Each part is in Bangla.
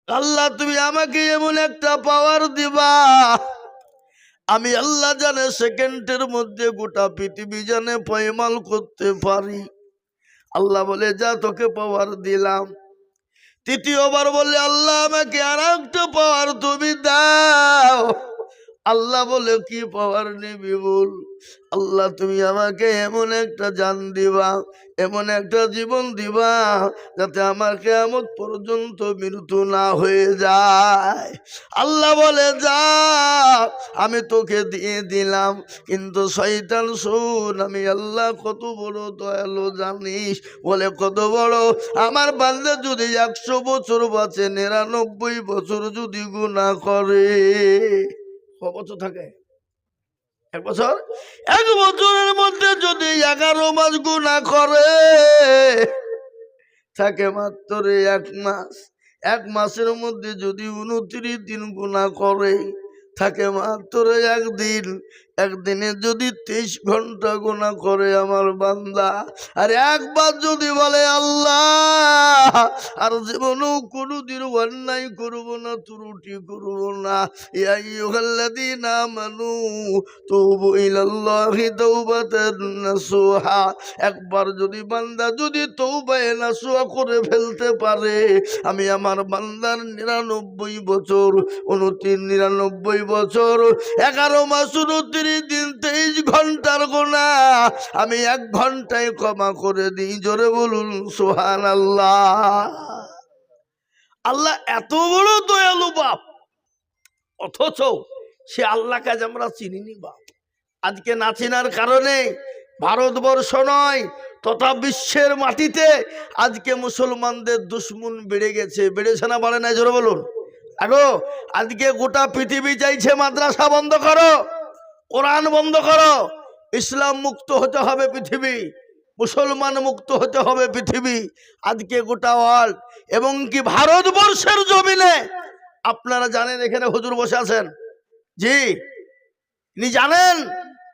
আল্লাহ তুমি আমাকে এমন একটা পাওয়ার দিবা, আমি আল্লাহ জানে সেকেন্ডের মধ্যে গোটা পৃথিবী জানে পয়মাল করতে পারি। আল্লাহ বলে যা তোকে পাওয়ার দিলাম। তৃতীয়বার বললে আল্লাহ আমাকে আর একটা পাওয়ার তুমি দাও। আল্লাহ বলে কি পাওয়ার নিবি বল। আল্লাহ তুমি আমাকে এমন একটা জান দিবা, এমন একটা জীবন দিবা যাতে আমার কিয়ামত পর্যন্ত মৃত্যু না হয়ে যায়। আল্লাহ বলে যা আমি তোকে দিয়ে দিলাম, কিন্তু শয়তান শোন আমি আল্লাহ কত বড় দয়ালু জানিস? বলে কত বড়? আমার বান্দা যদি 100 বছর বাঁচে, 99 বছর যদি গুনাহ করে, ক বছর থাকে? 1 বছর। 1 বছরের মধ্যে যদি 11 মাস গুনাহ করে, থাকে মাত্র 1 মাস। 1 মাসের মধ্যে যদি 29 দিন গুনাহ করে, থাকে মাত্র 1 দিন। একদিনে যদি 23 ঘন্টা গুনাহ করে আমার বান্দা, আর একবার যদি বলে আল্লাহ আর জীবনেও কোনোদিন অন্যায় করবো না, ত্রুটি করবো না, ইয়া আইয়ুহাল্লাযীনা আমানু তুবু ইলাল্লাহি তাওবাতান নাসুহা, একবার যদি বান্দা যদি তওবায়ে নাসুহা করে ফেলতে পারে, আমি আমার বান্দার 99 বছর 99 বছর 11 মাস 29 দিন 23 ঘন্টার গুনাহ আমি 1 ঘন্টায় ক্ষমা করে দিই। জোরে বলুন সুবহানাল্লাহ। আল্লাহ এত বড় দয়ালু বাপ, অথচ সে আল্লাহকে আজ আমরা চিনিনি বাপ। আজকে না চিনার কারণে ভারতবর্ষ নয় তথা বিশ্বের মাটিতে আজকে মুসলমানদের দুশ্মন বেড়ে গেছে। বেড়েছে না বাড়ে নাই? জোরে বলুন। আগো আজকে গোটা পৃথিবী চাইছে মাদ্রাসা বন্ধ করো, কোরআন বন্ধ করো, ইসলাম মুক্ত হতে হবে পৃথিবী, মুসলমান মুক্ত হতে হবে পৃথিবী। আজকে গোটা ওয়ার্ল্ড এবং কি ভারতবর্ষের জমিনে আপনারা জানেন এখানে হুজুর বসে আছেন, জি ইনি জানেন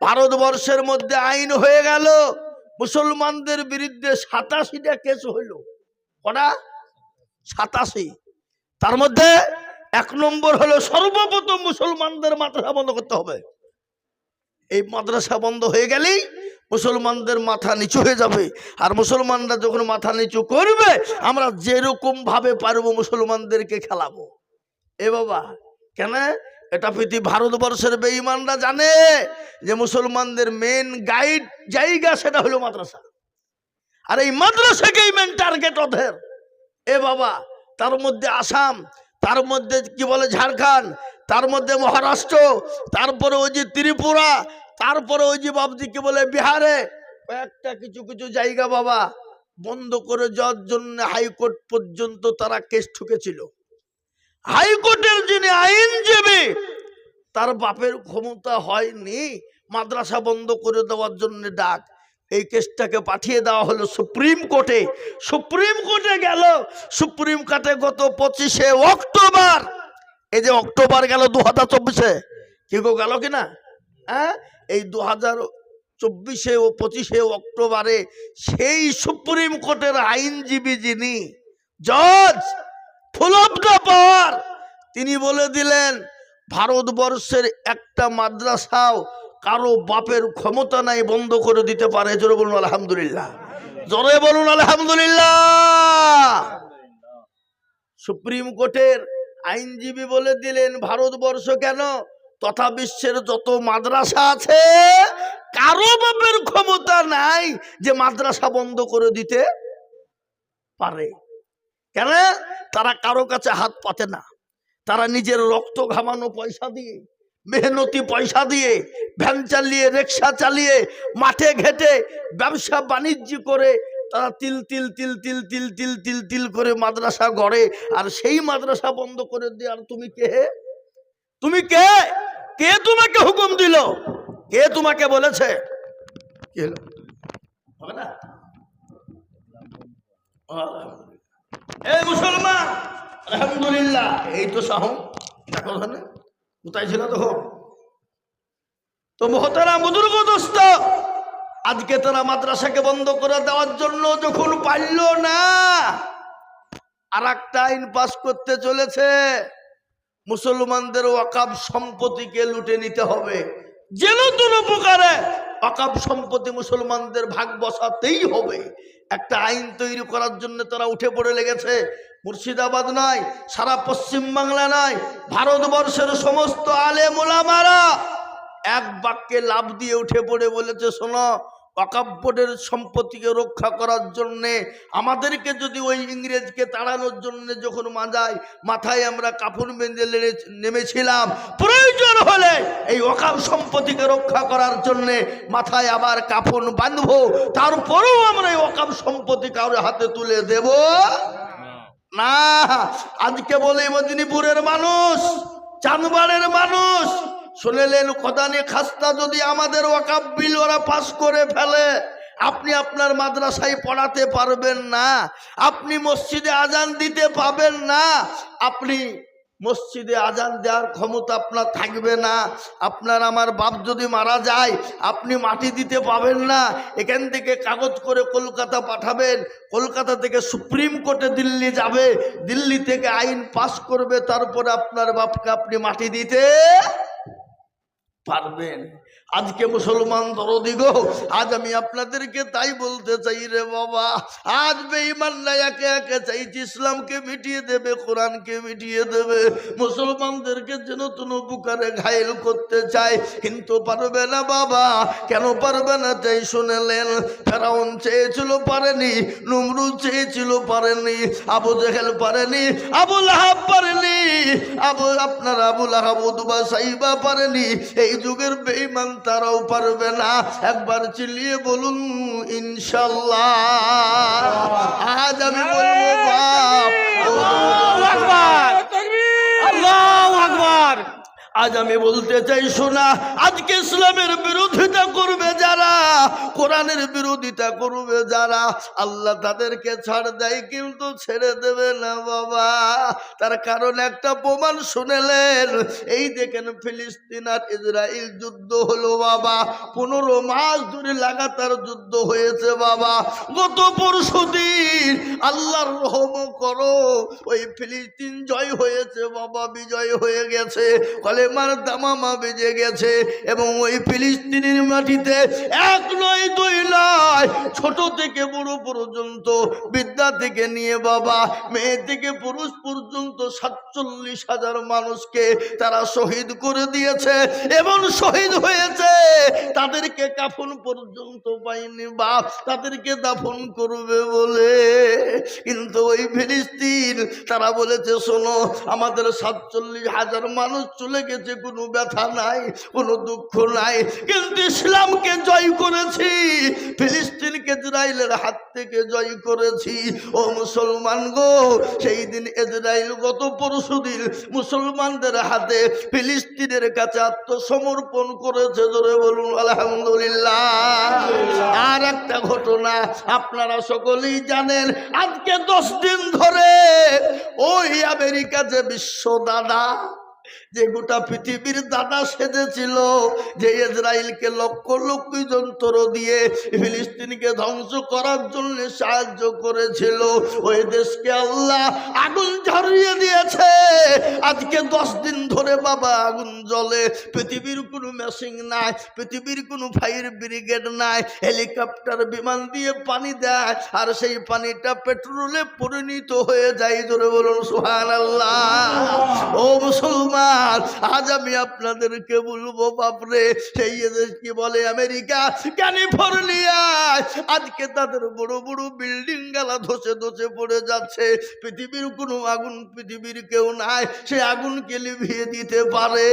ভারতবর্ষের মধ্যে আইন হয়ে গেল মুসলমানদের বিরুদ্ধে 87টা কেস হইল। কটা? 87। তার মধ্যে 1 নম্বর হলো সর্বপ্রথম মুসলমানদের মাদ্রাসা বন্ধ করতে হবে। এই মাদ্রাসা বন্ধ হয়ে গেলেই মুসলমানদের মাথা নিচু হয়ে যাবে। আর মুসলমানরা যখন মাথা নিচু করবে, আমরা যেরকম ভাবে পারবো মুসলমানদেরকে খেলাবো। এ বাবা কেন? এটা পৃথিবী ভারতবর্ষের বেঈমানরা জানে যে মুসলমানদের মেন গাইড জায়গা সেটা হলো মাদ্রাসা, আর এই মাদ্রাসাকেই মেন টার্গেট ওদের। এ বাবা তার মধ্যে আসাম, তার মধ্যে কি বলে ঝাড়খণ্ড, তার মধ্যে মহারাষ্ট্র, তারপরে ওই যে ত্রিপুরা, তারপরে ওই যে বাবজি কি বলে বিহারে কয়েকটা কিছু কিছু জায়গা বাবা বন্ধ করে যাওয়ার জন্য হাইকোর্ট পর্যন্ত তারা কেস ঠুকেছিল। হাইকোর্টের যিনি আইনজীবী তার বাপের ক্ষমতা হয়নি মাদ্রাসা বন্ধ করে দেওয়ার জন্য ডাক, এই কেসটাকে পাঠিয়ে দেওয়া হলো সুপ্রিম কোর্টে। সুপ্রিম কোর্টে গেল, সুপ্রিম কোর্টে গত 25শে অক্টোবর, এই যে অক্টোবর গেল 2024-এ, কি গো গেল কিনা? হ্যাঁ, এই 2024-এ ও 25শে অক্টোবরে সেই সুপ্রিম কোর্টের আইনজীবী যিনি জজ ফুল অফ দ্য পাওয়ার, তিনি বলে দিলেন ভারতবর্ষের একটা মাদ্রাসাও কারো বাপের ক্ষমতা নাই বন্ধ করে দিতে পারে। জোরে বলুন আলহামদুলিল্লাহ, জোরে বলুন আলহামদুলিল্লাহ। সুপ্রিম কোর্টের আইনজীবী বলে দিলেন ভারতবর্ষ কেন তথা বিশ্বের যত মাদ্রাসা আছে কারো বাপের ক্ষমতা নাই যে মাদ্রাসা বন্ধ করে দিতে পারে। কেন? তারা কারো কাছে হাত পাতে না, তারা নিজের রক্ত ঘামানো পয়সা দিয়ে, মেহনতি পয়সা দিয়ে, ভ্যান চালিয়ে, রিক্সা চালিয়ে, মাঠে ঘেটে ব্যবসা বাণিজ্য করে তারা তিল তিল তিল তিল তিল তিল তিল তিল করে মাদ্রাসা গড়ে। আর সেই মাদ্রাসা বন্ধ করে দিয়ে আর তুমি কে? তুমি কে? কে তোমাকে হুকুম দিল? কে তোমাকে বলেছে? কি হলো? হবে না? এই মুসলমান আলহামদুলিল্লাহ, এই তো সাহু দেখো কোথায় ছিল তখন? তো মহতারা বুজুর্গ দোস্ত, আজকে তারা মাদ্রাসাকে বন্ধ করে দেওয়ার জন্য যখন পারল না, আর একটা আইন পাস করতে চলেছে, মুসলমানদের ওয়াকাব সম্পত্তিকে লুটে নিতে হবে, যেন কোনো প্রকারে ওয়াকাব সম্পত্তি মুসলমানদের ভাগ বসাতেই হবে। একটা আইন তৈরি করার জন্য তারা উঠে পড়ে লেগেছে। মুর্শিদাবাদ নয়, সারা পশ্চিম বাংলা নয়, ভারতবর্ষের সমস্ত আলেম ওলামারা এক বাক্যে লাভ দিয়ে উঠে পড়ে বলেছে, শোনো, ওয়াকাব বোর্ডের সম্পত্তিকে রক্ষা করার জন্যে আমাদেরকে যদি ওই ইংরেজকে তাড়ানোর জন্য যখন মাথায় আমরা কাপড় বেঁধে নেমেছিলাম, প্রয়োজন হলে এই ওয়াকাব সম্পত্তিকে রক্ষা করার জন্যে মাথায় আবার কাফন বাঁধবো, তারপরেও আমরা এই ওয়াকাব সম্পত্তি কারোর হাতে তুলে দেব না। আজকে বলে মেদিনীপুরের মানুষ, চাঁদবাড়ের মানুষ শুনেলেন, খোদানি খাস্তা যদি আমাদের ওয়াকাব বিল ওরা পাস করে ফেলে, আপনি আপনার মাদ্রাসায় পড়াতে পারবেন না, আপনি মসজিদে আজান দিতে পাবেন না, আপনি মসজিদে আজান দেওয়ার ক্ষমতা আপনার থাকবে না, আপনার আমার বাপ যদি মারা যায় আপনি মাটি দিতে পাবেন না, এখান থেকে কাগজ করে কলকাতা পাঠাবেন, কলকাতা থেকে সুপ্রিম কোর্টে দিল্লি যাবে, দিল্লি থেকে আইন পাস করবে, তারপরে আপনার বাপকে আপনি মাটি দিতে পারবেন। আজকে মুসলমান দরদি গো, আজ আমি আপনাদেরকে তাই বলতে চাই রে বাবা, আজ বেঈমানরা একে একে চাইছে ইসলামকে মিটিয়ে দেবে, কোরআনকে মিটিয়ে দেবে, মুসলমানদেরকে যেন কোনো প্রকারে ঘায়েল করতে চায়, কিন্তু পারবে না বাবা। কেন পারবে না? তাই শুনেলেন, ফেরাউন চেয়েছিল পারেনি, নমরুদ চেয়েছিল পারেনি, আবু জেহেল পারেনি, আবু লাহাব পারেনি, আপনার আবু লাহাব উতবা সাইবা পারেনি, এই যুগের বেঈমান তারাও পারবে না। একবার চিল্লিয়ে বলুন ইনশাআল্লাহ। আজ আমি বলবো বাপ, আল্লাহু আকবার, আল্লাহু আকবার। আজ আমি বলতে চাই, শোনা, আজকে ইসলামের বিরোধিতা করবে যারা, কোরআনের বিরোধিতা করবে যারা, আল্লাহ তাদেরকে ছাড় দেয় কিন্তু ছেড়ে দেবে না বাবা। তার কারণ একটা প্রমাণ শুনেলেন, এই দেখেন ফিলিস্তিন আর ইসরায়েল যুদ্ধ হলো বাবা, 15 মাস ধরে লাগাতার যুদ্ধ হয়েছে বাবা। গত পরশুদিন আল্লাহর রহম করো, ওই ফিলিস্তিন জয় হয়েছে বাবা, বিজয় হয়ে গেছে, কলেমার দামামা বেজে গেছে, এবং ওই ফিলিস্তিনের মাটিতে 1 নয় 2 নয়, ছোট থেকে বড় পর্যন্ত, বিদ্যা থেকে নিয়ে বাবা মেয়ে থেকে পুরুষ পর্যন্ত 47,000 মানুষকে তারা শহীদ করে দিয়েছে, এবং শহীদ হয়েছে তাদেরকে কাফন পর্যন্ত পায়নি বাপ, তাদেরকে দাফন করবে বলে। কিন্তু ওই ফিলিস্তিন তারা বলেছে, শোনো, আমাদের 47,000 মানুষ চলে গেছে, কোনো ব্যথা নাই, কোনো দুঃখ নাই, কিন্তু ইসলামকে জয় করেছি, ফিলিস্তিনকে ইসরায়েলের হাত থেকে জয় করেছি। ও মুসলমান গো, সেই দিন ইসরায়েল গত পরশুদিন মুসলমানদের হাতে ফিলিস্তিনের কাছে আত্মসমর্পণ করেছে, ধরে বলুন আলহামদুলিল্লাহ। আর একটা ঘটনা আপনারা সকলেই জানেন, আজকে 10 দিন ধরে ওই আমেরিকা যে বিশ্ব দাদা, যে গোটা পৃথিবীর দাদা সেজেছিল, যে ইসরায়েলকে লক্ষ লক্ষ যন্ত্র দিয়ে ফিলিস্তিনকে ধ্বংস করার জন্য সাহায্য করেছিল, ওই দেশকে আল্লাহ আগুন ঝরিয়ে দিয়েছে। আজকে 10 দিন ধরে বাবা আগুন জ্বলে, পৃথিবীর কোনো মেশিন নাই, পৃথিবীর কোনো ফায়ার ব্রিগেড নাই, হেলিকপ্টার বিমান দিয়ে পানি দেয়, আর সেই পানিটা পেট্রোলে পরিণত হয়ে যায়, জোরে বলুন সুবহানাল্লাহ। ও মুসলমান, আজ আমি আপনাদেরকে বলবো বাপরে, সেই দেশ কি বলে আমেরিকা, ক্যালিফোর্নিয়ায় আজকে তাদের বড় বড় বিল্ডিং গালা ধসে ধসে পড়ে যাচ্ছে, পৃথিবীর কোনো আগুন, পৃথিবীর কেউ নাই সে আগুনকে লিভিয়ে দিতে পারে।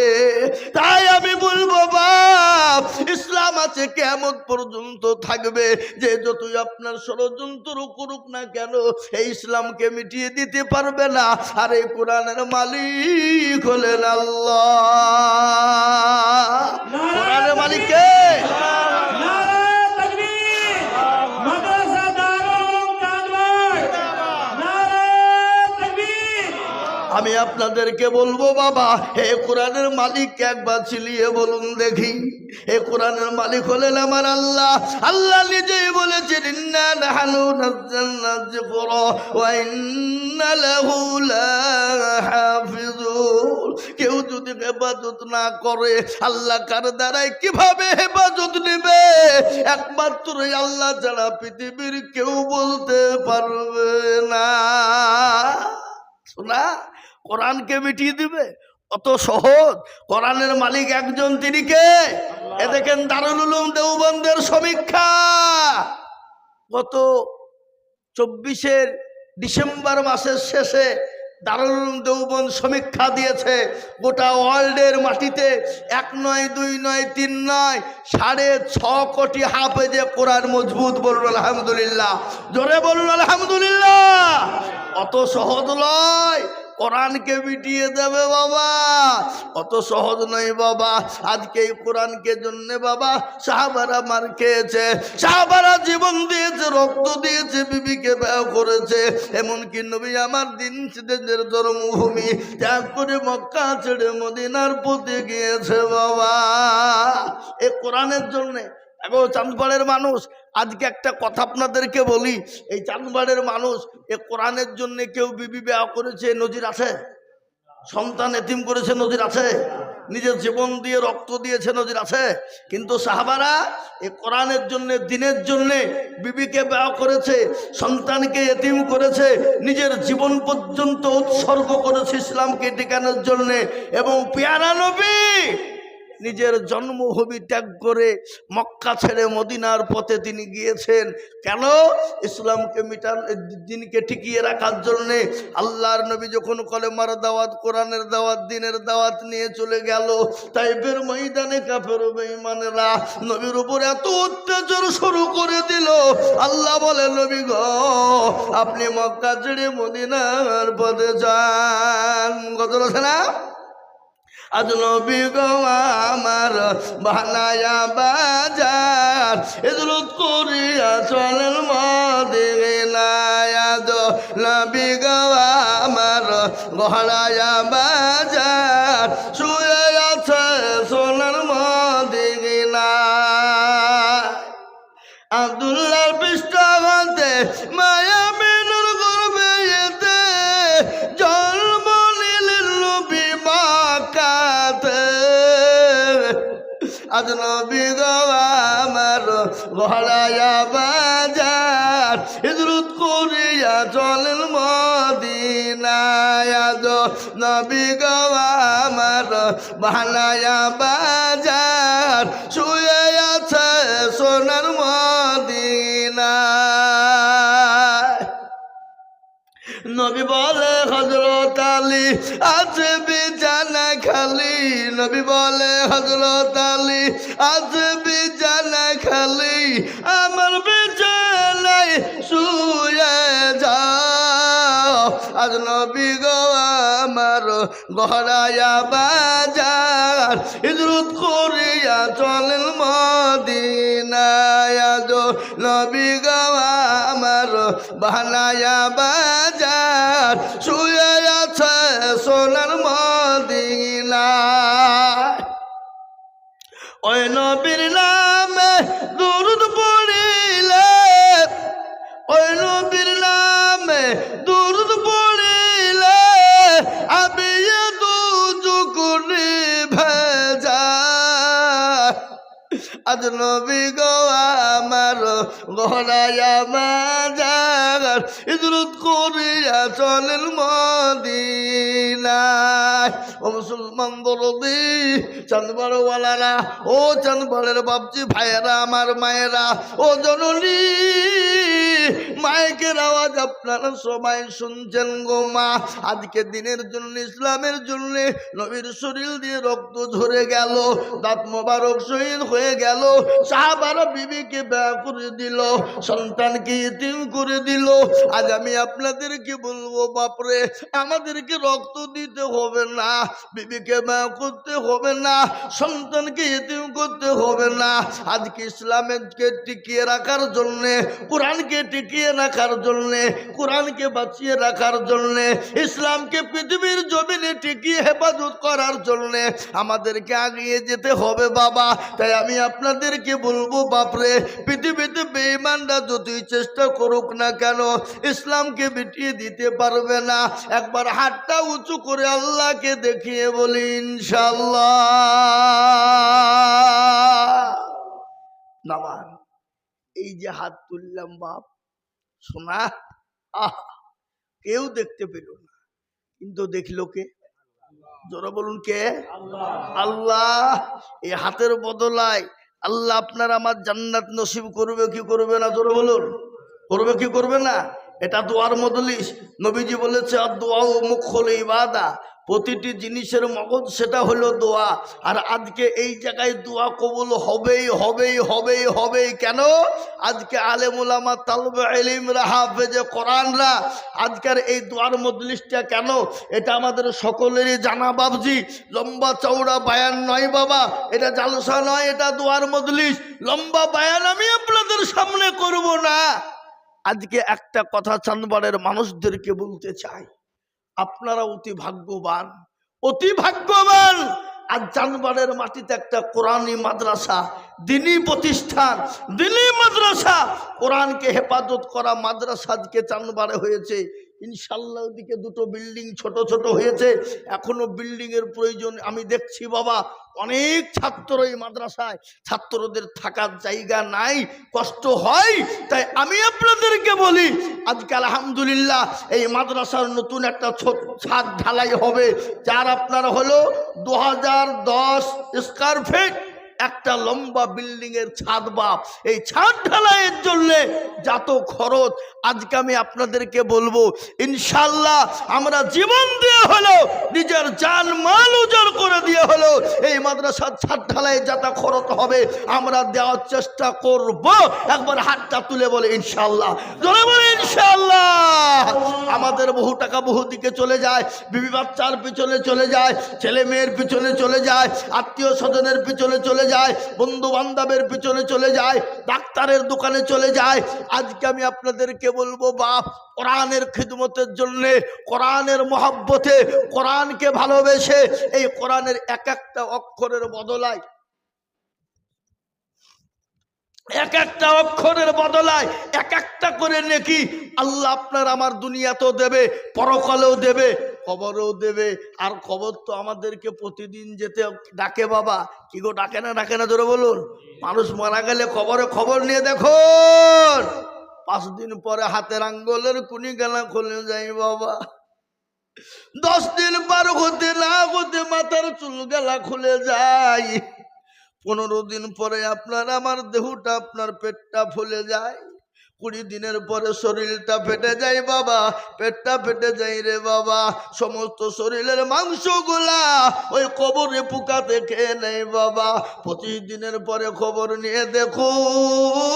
তাই আমি বলবো বাপ, ইসলাম আছে কিয়ামত পর্যন্ত থাকবে, যে যতই আপনার ষড়যন্ত্র করুক না কেন, এই ইসলামকে মিটিয়ে দিতে পারবে না। আর এই কোরআনের মালিক হলেন আল্লাহ। কোরআনের মালিক কে? আমি আপনাদেরকে বলবো বাবা, হে কোরআনের মালিক একবার চিলিয়ে বলুন দেখি, হে কোরআনের মালিক হলেন আমার আল্লাহ। আল্লাহ নিজেই বলেছেন, ইন্না নাহনু নাযালনা যিকরা ওয়া ইন্না লাহু লাহাফিজুন। কেউ যদি হেফাজত না করে, আল্লাহ কার দ্বারাই কিভাবে হেফাজত নেবে? একমাত্র আল্লাহ ছাড়া পৃথিবীর কেউ বলতে পারবে না। শোনা, কোরআনকে মিটিয়ে দিবে অত সহজ? কোরআনের মালিক একজন, তিনি কে? এ দেখেন দারুল উলুম দেওবন্দের সমীক্ষা গত 24 ডিসেম্বর মাসের শেষে দারুল উলুম দেওবন্দ সমীক্ষা দিয়েছে। গোটা ওয়ার্ল্ডের মাটিতে 1 নয় 2 নয় 3 নয় 6.5 কোটি হাফেজে কোরআন মজবুত। বলুন আলহামদুলিল্লাহ, জোরে বলুন আলহামদুলিল্লাহ। অত সহজ নয় কোরআনকে মিটিয়ে দেবে বাবা, অত সহজ নয় বাবা। আজকে এই কোরআনকে জন্য বাবা সাহাবারা মার খেয়েছে, সাহাবারা জীবন দিয়েছে, রক্ত দিয়েছে, বিবিকে ব্যয় করেছে। এমনকি নবী আমার দিন সিদ্ধের জন্মভূমি ত্যাগ করে মক্কা ছেড়ে মদিনার পথে গিয়েছে বাবা এই কোরআনের জন্যে। এখন চাঁদপাড়ের মানুষ, আজকে একটা কথা আপনাদেরকে বলি, এই চাঁদপাড়ের মানুষ এ কোরআনের জন্য কেউ বিবি বিবাহ করেছে নজির আছে? সন্তান এতিম করেছে নজির আছে? নিজের জীবন দিয়ে রক্ত দিয়েছে নজির আছে? কিন্তু সাহাবারা এ কোরআনের জন্য, দিনের জন্য বিবিকে বিবাহ করেছে, সন্তানকে এতিম করেছে, নিজের জীবন পর্যন্ত উৎসর্গ করেছে ইসলামকে টিকানোর জন্য। এবং পেয়ারা নবী নিজের জন্মভূমি ত্যাগ করে মক্কা ছেড়ে মদিনার পথে তিনি গিয়েছেন। কেন? ইসলামকে দিনকে টিকিয়ে রাখার জন্যে। আল্লাহর নবী যখন কলেমার দাওয়াত, কোরআনের দাওয়াত, দিনের দাওয়াত নিয়ে চলে গেল, তাইফের ময়দানে কাফের বেঈমানেরা নবীর উপর এত অত্যাচার শুরু করে দিল। আল্লাহ বলে, নবী গো, আপনি মক্কা ছেড়ে মদিনার পথে যান। কত আছে না? আজ নবী গো আমার বানায়া বাজার, ইজরত করিয়া চলেন মদিনায়। আজ নবী গো আমার বানায়া বাজার, শুয়ে আছে সোনার মদিনায়। আব্দুল্লাহর পৃষ্ঠভাতে মায়া বিনুর গর্বে এতে জন্ম নিলেন নবী মক্কাতে। আজ নবী গো আমার গড়ায়া বাজার, হিজরত করিয়া চলেন মদিনায়। আজ নবী গো আমার বানায়া বাজার, শুয়ে আছে সোনার মদিনায়। নবী বলে হযরত আলী আছে বিছানা খালি, নবী বলে হযরত আলী আছে বিছানা খালি, আমার বিছানায় শুয়ে যাও। আজ নবী গো আমার গড়ায়া বাজার, হিজরত করিয়া চলেন মদিনায়। আজ নবী গো আমার বানায়া বাজার, শুয়ে আছে সোনার মদিনায়। ওই নবীর নামে দুরূদ পড়িলে, ওই নবীর নামে দুরূদ পড়িলে, আবিয়া দুজুকুনি ভেজা। আজ নবী গো আমার গড়ায়া বাজার, হিজরত করিয়া চলেন মদিনায়। ও মুসলমান দরদি, চাঁদপাড়ওয়ালারা, ও চাঁদপাড়ের বাপজি ভাইয়েরা, আমার মায়েরা, ও জননী, মাইকের আওয়াজ আপনারা সবাই শুনছেন গো মা। আজকে দিনের জন্য, ইসলামের জন্য নবীর শরীর দিয়ে রক্ত ঝরে গেল, দাঁত মোবারক শহীদ হয়ে গেল, সাহাবারা বিবিকে বিয়ে করে দিল, সন্তানকে ইতিম করে দিল। আজ আমি আপনাদেরকে বলবো, বাপরে আমাদেরকে রক্ত দিতে হবে না, বিবিকে মায়া করতে হবে না, সন্তানকে ইতিম করতে হবে না। আজকে ইসলামকে টিকিয়ে রাখার জন্যে, কোরআনকে টিকিয়ে রাখার জন্যে, কোরআনকে বাঁচিয়ে রাখার জন্যে, ইসলামকে পৃথিবীর জমিনে টিকিয়ে হেফাজত করার জন্যে আমাদেরকে এগিয়ে যেতে হবে বাবা। তাই আমি আপনাদেরকে বলবো বাপরে, পৃথিবীতে বেঈমানরা যতই চেষ্টা করুক না কেন ইসলামকে মিটিয়ে দিতে পারবে না। একবার হাতটা উঁচু করে আল্লাহকে দেখিয়ে বলি ইনশাআল্লাহ। নামান এই যে হাত তুললাম বাপ, শোনা কেউ দেখতে পেল না, কিন্তু দেখলো কে? জোরে বলুন কে? আল্লাহ। এই হাতের বদলায় আল্লাহ আপনার আমার জান্নাত নসিব করবে কি করবে না? জোরে বলুন, করবে কি করবে না? এটা দোয়ার মজলিস। নবীজি বলেছে আর দোয়া ও মুখল ইবাদা, প্রতিটি জিনিসের মগজ সেটা হলো দোয়া। আর আজকে এই জায়গায় দোয়া কবুল হবেই হবেই হবেই হবেই। কেন? আজকে আলেম ওলামা তালবে ইলমরা হাফেজে কোরআনরা আজকের এই দোয়ার মজলিসটা কেন? এটা আমাদের সকলেরই জানা বাবজি। লম্বা চওড়া বায়ান নয় বাবা, এটা জালসা নয়, এটা দোয়ার মজলিস। লম্বা বায়ান আমি আপনাদের সামনে করব না। আজকে একটা কথা চাঁদবাড়ের মানুষদেরকে বলতে চাই, আপনারা অতি ভাগ্যবান, অতি ভাগ্যবান। আর চাঁদবাড়ের মাটিতে একটা কোরআনী মাদ্রাসা, দ্বীনি প্রতিষ্ঠান, দ্বীনি মাদ্রাসা, কোরআনকে হেফাজত করা মাদ্রাসা আজকে চাঁদবাড়ে হয়েছে। ইনশাল্লাহ ওদিকে দুটো বিল্ডিং ছোট ছোট হয়েছে, এখনো বিল্ডিং এর প্রয়োজন। আমি দেখছি বাবা অনেক ছাত্র এই মাদ্রাসায়, ছাত্রদের থাকার জায়গা নাই, কষ্ট হয়। তাই আমি আপনাদেরকে বলি আজকে আলহামদুলিল্লাহ এই মাদ্রাসার নতুন একটা ছাদ ঢালাই হবে, যার আপনার হলো 2010 স্কয়ার ফিট একটা লম্বা বিল্ডিং এর ছাদ বাপ। এই ছাদ ঢালাইয়ের জন্য যত খরচ আজকে আমি আপনাদেরকে বলবো ইনশাআল্লাহ আমরা জীবন দিয়ে হলো, নিজের জান মাল উজাড় করে দিয়ে হলো এই মাদ্রাসার ছাদ ঢালাইয়ে যত খরচ হবে আমরা দেওয়ার চেষ্টা করব। একবার হাতটা তুলে বলে ইনশাআল্লাহ, জোরে বলে ইনশাআল্লাহ। আমাদের বহু টাকা বহু দিকে চলে যায়, বিবি বাচ্চার পিছনে চলে যায়, ছেলে মেয়ের পিছনে চলে যায়, আত্মীয় স্বজনের পিছনে চলে যায়, বন্ধু বান্ধবের পিছনে চলে যায়, ডাক্তারের দোকানে চলে যায়। আজকে আমি আপনাদেরকে বলবো বাপ, কোরআনের খিদমতের জন্য, কোরআনের মহব্বতে, কোরআনকে ভালোবেসে এই কোরআনের এক একটা অক্ষরের বদলায়, এক একটা অক্ষরের বদলায় এক একটা করে নেকি আল্লাহ আপনার আমার দুনিয়াতেও দেবে, পরকালেও দেবে, কবরেও দেবে। আর কবর তো আমাদেরকে প্রতিদিন যেতে ডাকে বাবা, কি গো ডাকে না? ডাকে না? জোরে বলুন। মানুষ মারা গেলে কবরে খবর নিয়ে দেখুন, 5 দিন পরে হাতের আঙ্গুলের কুনি গেলা খুলে যায় বাবা, 10 দিন পার হতে না হতে মাথার চুল গেলা খুলে যায়, 15 দিন পরে আপনার আমার দেহটা আপনার পেটটা ফুলে যায়, 20 দিনের পরে শরীরটা ফেটে যায় বাবা, পেটটা ফেটে যায় রে বাবা, সমস্ত শরীরের মাংসগুলা ওই কবরে পোকাতে খেয়ে নেয় বাবা। 25 দিনের পরে খবর নিয়ে দেখুন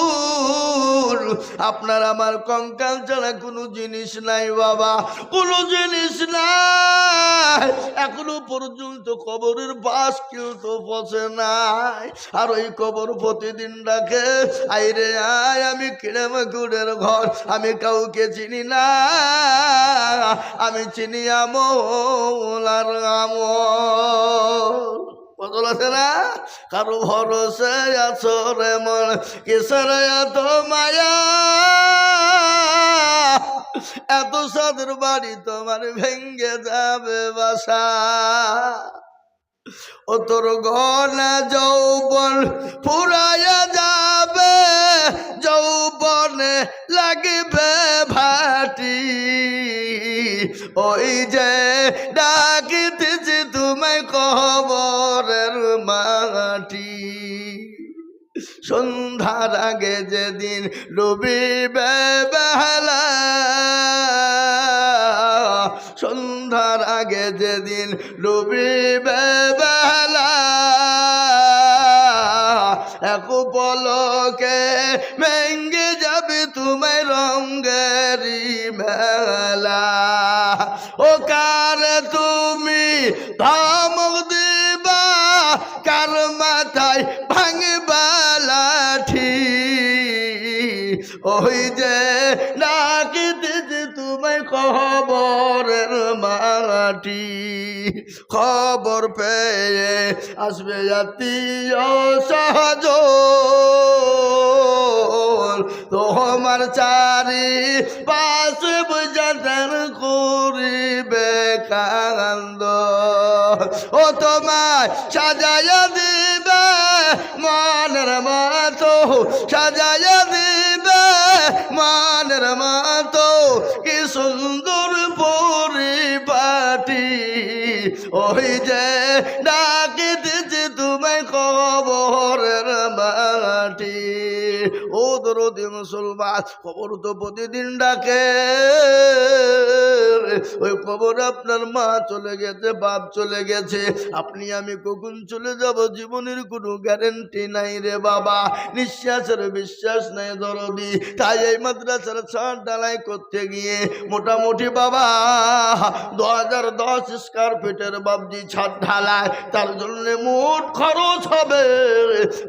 আপনার আমার কঙ্কাল ছাড়া কোনো জিনিস নাই বাবা, কোনো জিনিস নাই। এখনো পর্যন্ত কবরের বাস কেউ তো পচে নাই। আর ওই কবর প্রতিদিন ডাকে, আই রে আয়, আমি কিনে মাকুড়ের ঘর, আমি কাউকে চিনি না, আমি চিনি আমল আর আমল। বদল আছে না? কারো ভরসে আছো রে মন, কিসের এত মায়া, এত সাদের বাড়ি তোমার ভেঙ্গে যাবে বাসা, ও তোর গনা যৌবন ফুরাইয়া যাবে, যৌবনে লাগবে ভাটি, ওই যে ডাকিতেছি তোমায় কবরের মাটি। সন্ধ্যার আগে যেদিন ডুবিবে বেলা, সন্ধ্যার আগে যেদিন ডুবিবে বেলা, এক পলকে ভেঙ্গে যাবে তোমায় রঙ্গেরি মেলা ও কার তুমি ধমক দিবা কার মাথায় ভাঙবা লাঠি ওই যে ডাকিতেছে তোমায় খবরের মাটি খবর পেয়ে আসবে আত্মীয় সহজন তোমার চারি পাশে বুঝাতেন করিবে কান্দ ও তোমায় সাজাইয়া দিবে মনের মতো সাজাইয়া দিবে মনের মতো কি সুন্দর পরিপাটি ওই যে ডাকিতেছে তোমায় খবরের মাটি ও দরদি মুসলমান খবর তো প্রতিদিন ডাকে ওই খবর আপনার মা চলে গেছে বাপ চলে গেছে আপনি আমি কখন চলে যাব জীবনের কোনো গ্যারেন্টি নাই রে বাবা নিঃশ্বাসের বিশ্বাস নাই দরদি তাই এই মাদ্রাসার ছাদ ঢালাই করতে গিয়ে মোটামুটি বাবা 2010 স্কয়ার ফিটের বাবজি ছাদ ঢালাই তার জন্য মোট খরচ হবে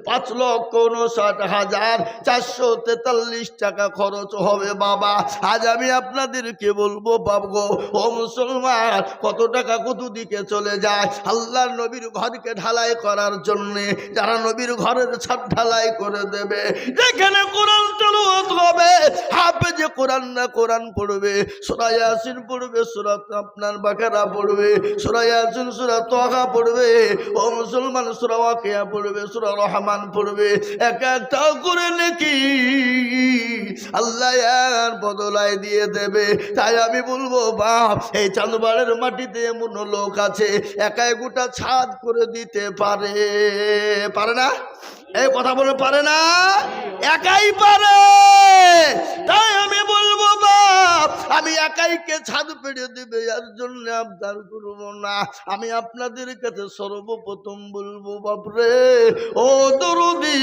5,59,443 টাকা খরচ হবে বাবা আজ আমি আপনাদেরকে বলবো বাবগো ও মুসলমান কত টাকা কত দিকে চলে যায় আল্লাহর নবীর ঘরকে ঢালাই করার জন্য যারা নবীর ঘরের ছাদ ঢালাই করে দেবে যেখানে কোরআন তেলাওয়াত হবে হাফেজে কোরআন না কোরআন পড়বে সূরা ইয়াসিন পড়বে সূরা আপনার বাকারা পড়বে সূরা ইয়াসিন সূরা তাহা পড়বে ও মুসলমান সূরা ওয়াকিয়া পড়বে সূরা রহমান পড়বে এক একটা করে নাকি আল্লাহ আর বদলায় দিয়ে দেবে তাই আমি বলবো বাপ এই চাঁদবাড়ের মাটিতে এমন লোক আছে একাই গোটা ছাদ করে দিতে পারে পারে না এই কথা বলে পারে না একাই পারে তাই আমি বলবো বাপ আমি একাইকে ছাদ পেড়ে দিবে এর জন্য আবদার করব না আমি আপনাদের কাছে সর্বপ্রথম বলবো বাপরে ও দরদি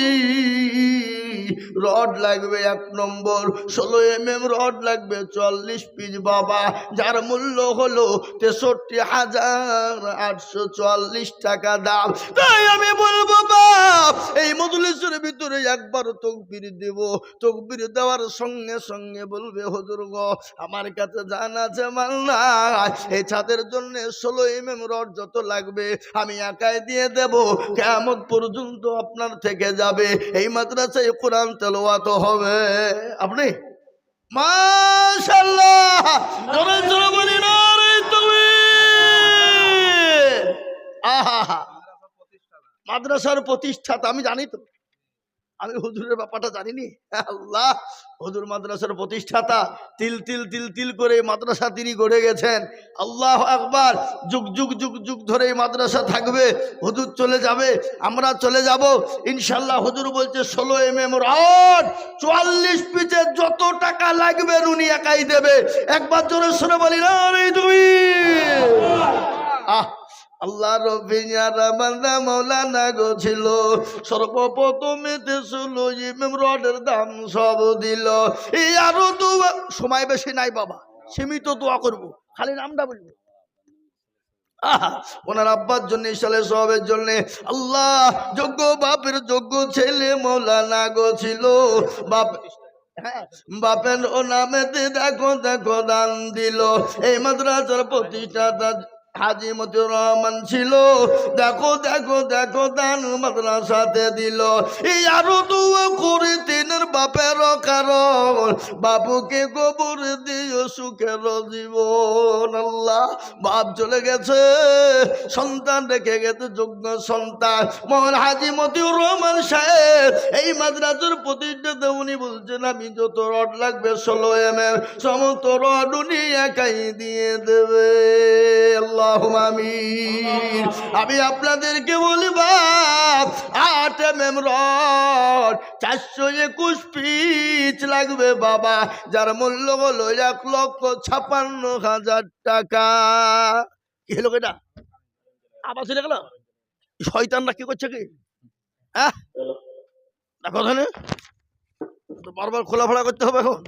রড লাগবে 1 নম্বর 16 mm রড লাগবে 40 পিস বাবা যার মূল্য হলো 63,844 টাকা দাম তাই আমি বলবো বাপ এই মজলিসের ভিতরে একবার তাকবীর দেব তাকবীর দেওয়ার সঙ্গে সঙ্গে বলবে হুজুর গো আমার কাছে জান আছে মাল নাই এই ছাদের জন্য 16 mm রড যত লাগবে আমি একাই দিয়ে দেব কিয়ামত পর্যন্ত আপনার থেকে যাবে এই মাদ্রাসায় কোরআন তেলাওয়াত হবে আপনি মাশাআল্লাহ জোরে জোরে বলি না রে তাকবীর আহা মাদ্রাসার প্রতিষ্ঠাতা আমি জানি তো আমি হুজুরের ব্যাপারটা জানিনি আল্লাহ হুজুর মাদ্রাসার প্রতিষ্ঠাতা তিল তিল তিল তিল করে মাদ্রাসা তিনি গড়ে গেছেন আল্লাহু আকবার যুগ যুগ যুগ যুগ ধরে এই মাদ্রাসা থাকবে হুজুর চলে যাবে আমরা চলে যাব ইনশাআল্লাহ হুজুর বলছে 16 mm রড 44 পিসে যত টাকা লাগবে উনি একাই দেবে একবার জোরে শুনে বলি না রে তুমি আল্লাহ রবিয়ার বান্দা মৌলানা গো ছিল সর্বপ্রথমে 16 mm রডের দাম সব দিল এই আরো তো সময় বেশি নাই বাবা সীমিত দোয়া করব খালি নামটা বলবো ওনার আব্বার জন্য ইসালে সবের জন্য আল্লাহ যোগ্য বাপের যোগ্য ছেলে মৌলানা গো ছিল বাপ বাপের ও নামেতে দেখো দেখো দান দিল এই মাদ্রাসার প্রতিষ্ঠাতা হাজী মতিউর রহমান ছিল দেখো দেখো দেখো দান মাদ্রাসাতে দিল এই আরো দোয়া করে তিনের বাপের কারণ বাপুকে গোবর দিও সুখের জীবন আল্লাহ বাপ চলে গেছে সন্তান রেখে গেছে যোগ্য সন্তান মোহন হাজী মতিউর রহমান সাহেব এই মাদ্রাসার প্রতিষ্ঠাতা উনি বলছেন আমি যত রড লাগবে 16 mm সমস্ত রড উনি একাই দিয়ে দেবে আল্লাহ আমিন আমি আপনাদেরকে বলি বাপ 8 mm রড 421 পিস লাগবে বাবা যার মূল্য হলো 1,56,000 টাকা কি হলো এটা আবার চলে গেল শয়তানরা কি করছে কি হ্যাঁ কথা না তো বারবার খোলাফাড়া করতে হবে এখন।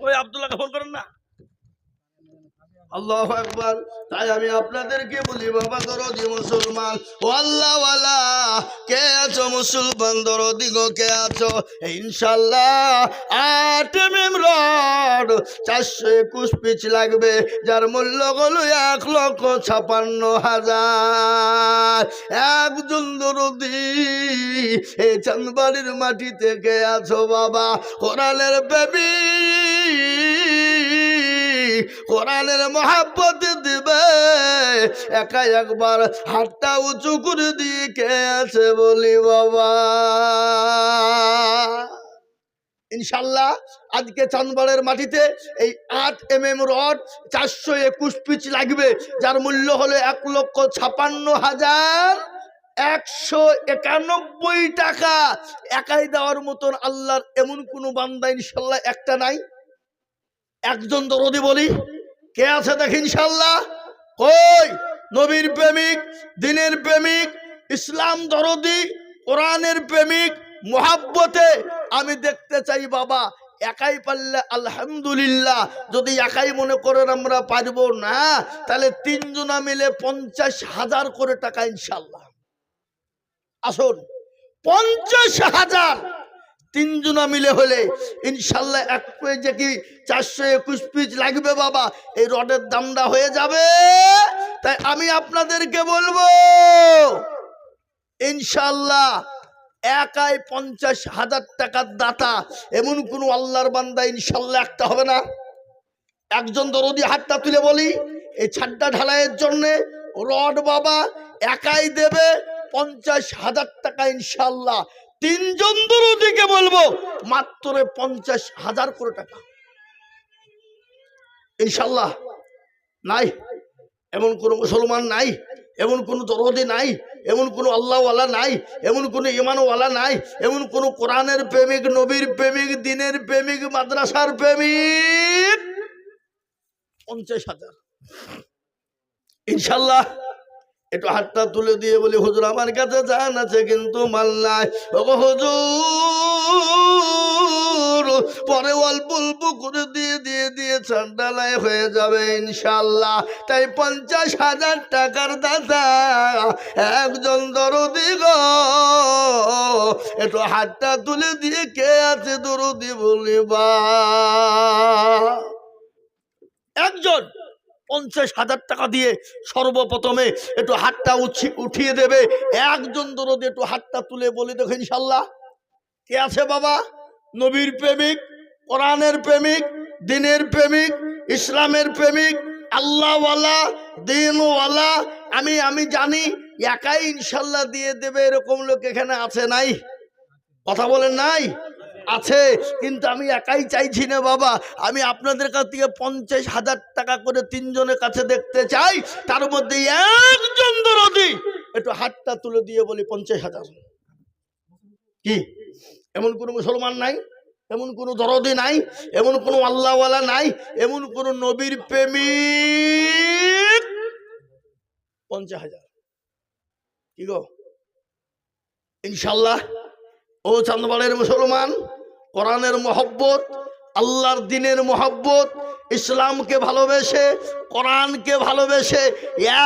ওই আব্দুল্লাহকে ফোন করেন না। আল্লাহু আকবার। তাই আমি আপনাদেরকে বলি বাবা দরদি মুসলমান, ও আল্লাহওয়ালা কে আছো মুসলমান দরদি গো কে আছো? ইনশাআল্লাহ 8 mm রড 421 পিচ লাগবে, যার মূল্য হলো 1,56,000। একজন দরদি এই চাঁদবাড়ির মাটি থেকে আছো বাবা, কোরআনের বেবি কোরআনের মহাব্বত দিবে, একা একবার হাতটা উঁচু করে দিয়ে কে আছে বলি বাবা। ইনশাল্লাহ আজকে চাঁদবাড়ের মাটিতে এই 8 mm রড 421 পিচ লাগবে, যার মূল্য হলো 1,56,191 টাকা। একাই দেওয়ার মতন আল্লাহর এমন কোন বান্দা ইনশাল্লাহ একটা নাই। একজন দরদি বলি কে আছে দেখি ইনশাল্লাহ। কই নবীর প্রেমিক, দিনের প্রেমিক, ইসলাম দরদি, কোরআনের প্রেমিক, মুহাব্বতে আমি দেখতে চাই বাবা। একাই পারলে আলহামদুলিল্লাহ, যদি একাই মনে করেন আমরা পারবো না, তাহলে 3 জনা মিলে 50,000 করে টাকা ইনশাল্লাহ। আসুন 50,000 3 জনা মিলে হলে ইনশাল্লাহ এক পেজে কি 421 পিচ লাগবে বাবা, এই রডের দামটা হয়ে যাবে। তাই আমি আপনাদেরকে বলবো ইনশাল্লাহ একাই 50,000 টাকার দাতা এমন কোন আল্লাহর বান্দা ইনশাল্লাহ একটা হবে না। একজন দরদি হাতটা তুলে বলি, এই ছাদটা ঢালাইয়ের জন্য রড বাবা একাই দেবে 50,000 টাকা ইনশাল্লাহ। 3 জন দরদিকে বলবো মাত্র 50,000 করে টাকা ইনশাল্লাহ। নাই এমন কোন মুসলমান নাই, এমন কোন দরদি নাই, এমন কোন আল্লাহওয়ালা নাই, এমন কোন ইমানওয়ালা নাই, এমন কোন কোরআনের প্রেমিক, নবীর প্রেমিক, দিনের প্রেমিক, মাদ্রাসার প্রেমিক 50,000 ইনশাল্লাহ। একটু হাতটা তুলে দিয়ে বলি হুজুর আমার কাছে জান আছে কিন্তু মাল নাই। ওগো হুজুর পরে অল্প অল্প করে দিয়ে ঠান্ডালায় হয়ে যাবে ইনশাল্লাহ। তাই 50,000 টাকার দাদা একজন দরদি গো, একটু হাতটা তুলে দিয়ে কে আছে দরদি বলিবা। একজন 50,000 টাকা দিয়ে সর্বপ্রথমে একটু হাতটা উঠিয়ে দেবে। একজন দরদি একটু হাতটা তুলে বলি দেখো ইনশাল্লাহ কে আছে বাবা? নবীর প্রেমিক, কোরআনের প্রেমিক, দিনের প্রেমিক, ইসলামের প্রেমিক, আল্লাহওয়ালা, দিনওয়ালা। আমি জানি একাই ইনশাল্লাহ দিয়ে দেবে এরকম লোক এখানে আছে নাই? কথা বলেন নাই? আছে। কিন্তু আমি একাই চাইছি না বাবা, আমি আপনাদের কাছ থেকে 50,000 টাকা করে 3 জনের কাছে দেখতে চাই। তার মধ্যে একজন দরদি একটু হাতটা তুলে দিয়ে বলি 50,000। কি এমন কোন মুসলমান নাই, এমন কোন দরদি নাই, এমন কোন আল্লাহওয়ালা নাই, এমন কোন নবীর প্রেমিক? 50,000 কি গো ইনশাল্লাহ। ও চাঁদবাড়ির মুসলমান, কোরআনের মহব্বত, আল্লাহর দিনের মহব্বত, ইসলামকে ভালোবেসে, কোরআনকে ভালোবেসে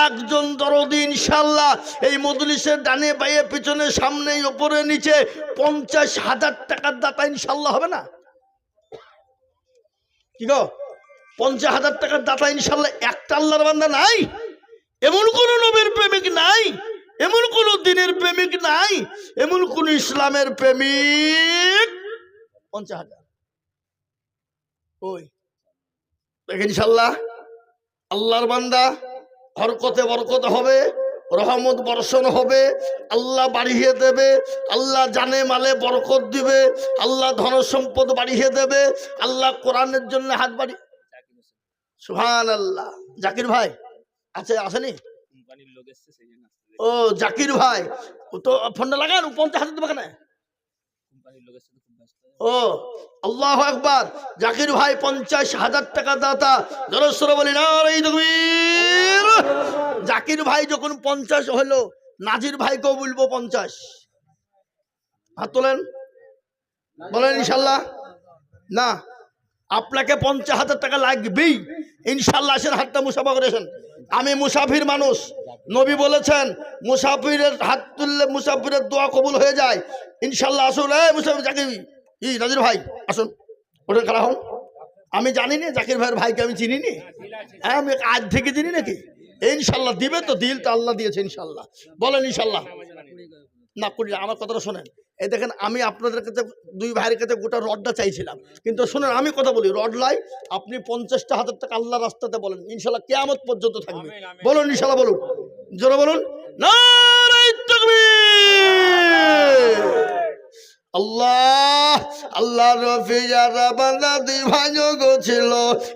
একজন দরদি ইনশাল্লাহ এই মজলিসের ডানে বাইয়ে পিছনে সামনে উপরে নিচে 50,000 টাকার দাতা ইনশাল্লাহ হবে না? কি গো 50,000 টাকার দাতা ইনশাল্লাহ একটা আল্লাহর বান্দা নাই? এমন কোন নবীর প্রেমিক নাই, এমন কোন দিনের প্রেমিক নাই, এমন কোন ইসলামের প্রেমিক? 50,000 ওই দেখেন ইনশাল্লাহ আল্লাহর বান্দা হরকতে বরকত হবে, রহমত বর্ষণ হবে, আল্লাহ বাড়িয়ে দেবে, আল্লাহ জানে মালে বরকত দিবে, আল্লাহ ধন সম্পদ বাড়িয়ে দেবে, আল্লাহ কোরআনের জন্য হাত বাড়ি। সুবহানাল্লাহ। জাকির ভাই আছে আসেনি? ও জাকির ভাই তো ফোনটা লাগান 50,000 দেবে কেন? ও আল্লাহু আকবার। জাকির ভাই 50,000 টাকা দাতা। জোরে বলি নারে তাকবীর। জাকির ভাই যখন 50 হলো, নাজির ভাইকেও বলবো 50। হাত তোলেন। বলেন ইনশাল্লাহ। না, আপনাকে 50,000 টাকা লাগবেই ইনশাল্লাহ। আসেন, হাতটা মুসাফা করেছেন। আমি মুসাফির মানুষ, নবী বলেছেন মুসাফিরের হাত তুললে মুসাফিরের দোয়া কবুল হয়ে যায় ইনশাল্লাহ। আসুন, এই মুসাফির জাকির নাজির ভাই আসুন, ওটা খারাপ হন। আমি জানি না জাকির ভাইয়ের ভাইকে আমি চিনি নি, আমি আজ থেকে চিনি নাকি? ইনশাল্লাহ দিবে তো, দিল তো আল্লাহ দিয়েছে ইনশাল্লাহ। বলেন ইনশাল্লাহ। না করি, আমার কথাটা শোনেন। এই দেখেন, আমি আপনাদের কাছে দুই ভাইয়ের কাছে গোটা রডটা চাইছিলাম, কিন্তু শুনেন আমি কথা বলি, রড লাই আপনি 50,000 টাকা আল্লাহ রাস্তাতে বলেন ইনশাল্লাহ কিয়ামত পর্যন্ত থাকবে। বলুন ইনশাল্লাহ, বলুন জোরে বলুন নারে তাকবীর। আল্লাহ আল্লাহ রফি যারা বান্দা দুই ভাই ছিল,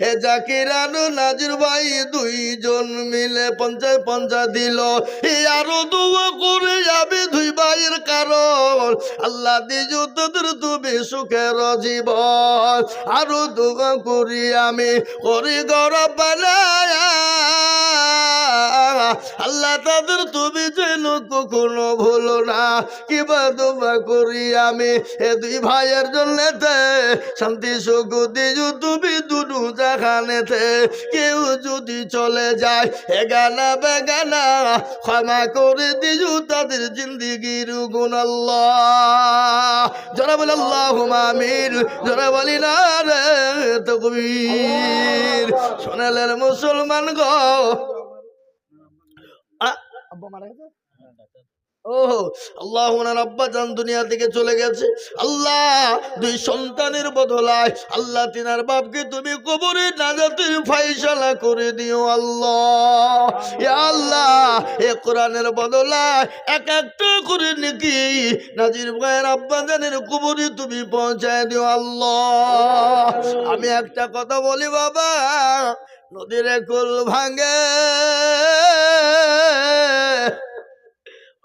এ জাকির আর নাজির ভাই দুইজন মিলে 50 দিল। আরো দোয়া করে যাবে দুই ভাইয়ের কারণ আল্লাহ দিজু তোদের তুমি সুখের জীবন। আরো দোয়া করি আমি করি গৌরব বানায় আল্লাহ তাদের তুমি যেন কখনো ভুলো না। কিবা দোয়া করি আমি এ দুই ভাইয়ের জন্যতে শান্তি সুখ দিজু তুমি দুনু জাহানেতে। কেউ যদি চলে যায় এগানা বেগানা ক্ষমা করে দিজু তাদের জিন্দিগির গুণ আল্লাহ। যারা বলে আল্লাহুম্মা আমিন, যারা বলি না রে তাকবীর। শোনালেন মুসলমান গো, আব্বা মারা গেছে। আল্লাহ ওনার আব্বা জান দুনিয়া থেকে চলে গেছে। আল্লাহ দুই সন্তানের বদলায় আল্লাহ তিনার বাপকে তুমি কবরে নাজাতের ফায়সালা করে দিও আল্লাহ। ইয়া আল্লাহ এ কোরআনের বদলায় এক একটা করে নাকি নাজির ভাইয়ের আব্বা জানের কবরে তুমি পৌঁছায় দিও আল্লাহ। আমি একটা কথা বলি বাবা, নদীর কুল ভাঙে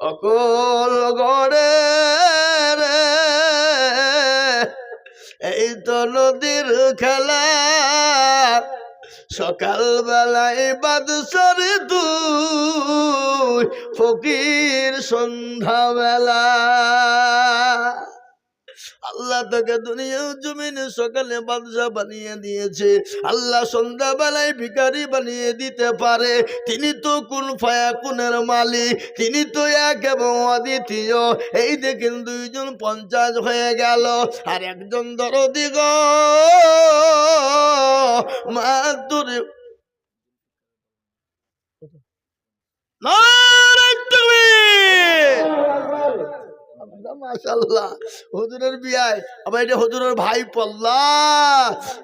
অকল গড়ে রে, এই তো নদীর খেলা। সকাল বেলায় বাদশারে তুই ফকির সন্ধ্যা বেলা। আল্লাহ তোকে দুনিয়া জমিনে সকালে বাদশা বানিয়ে দিয়েছে, আল্লাহ সন্ধ্যা বেলায় ভিখারি বানিয়ে দিতে পারে। তিনি তো কুন ফায়াকুনের মালিক, তিনি তো এক এবং অদ্বিতীয়। এই দেখেন দুইজন 50 হয়ে গেল, আর একজন দরদি গো মাত্র মাশাআল্লাহ হুজুরের বিয়ায় আবার এটা হুজুরের ভাই পল্লা।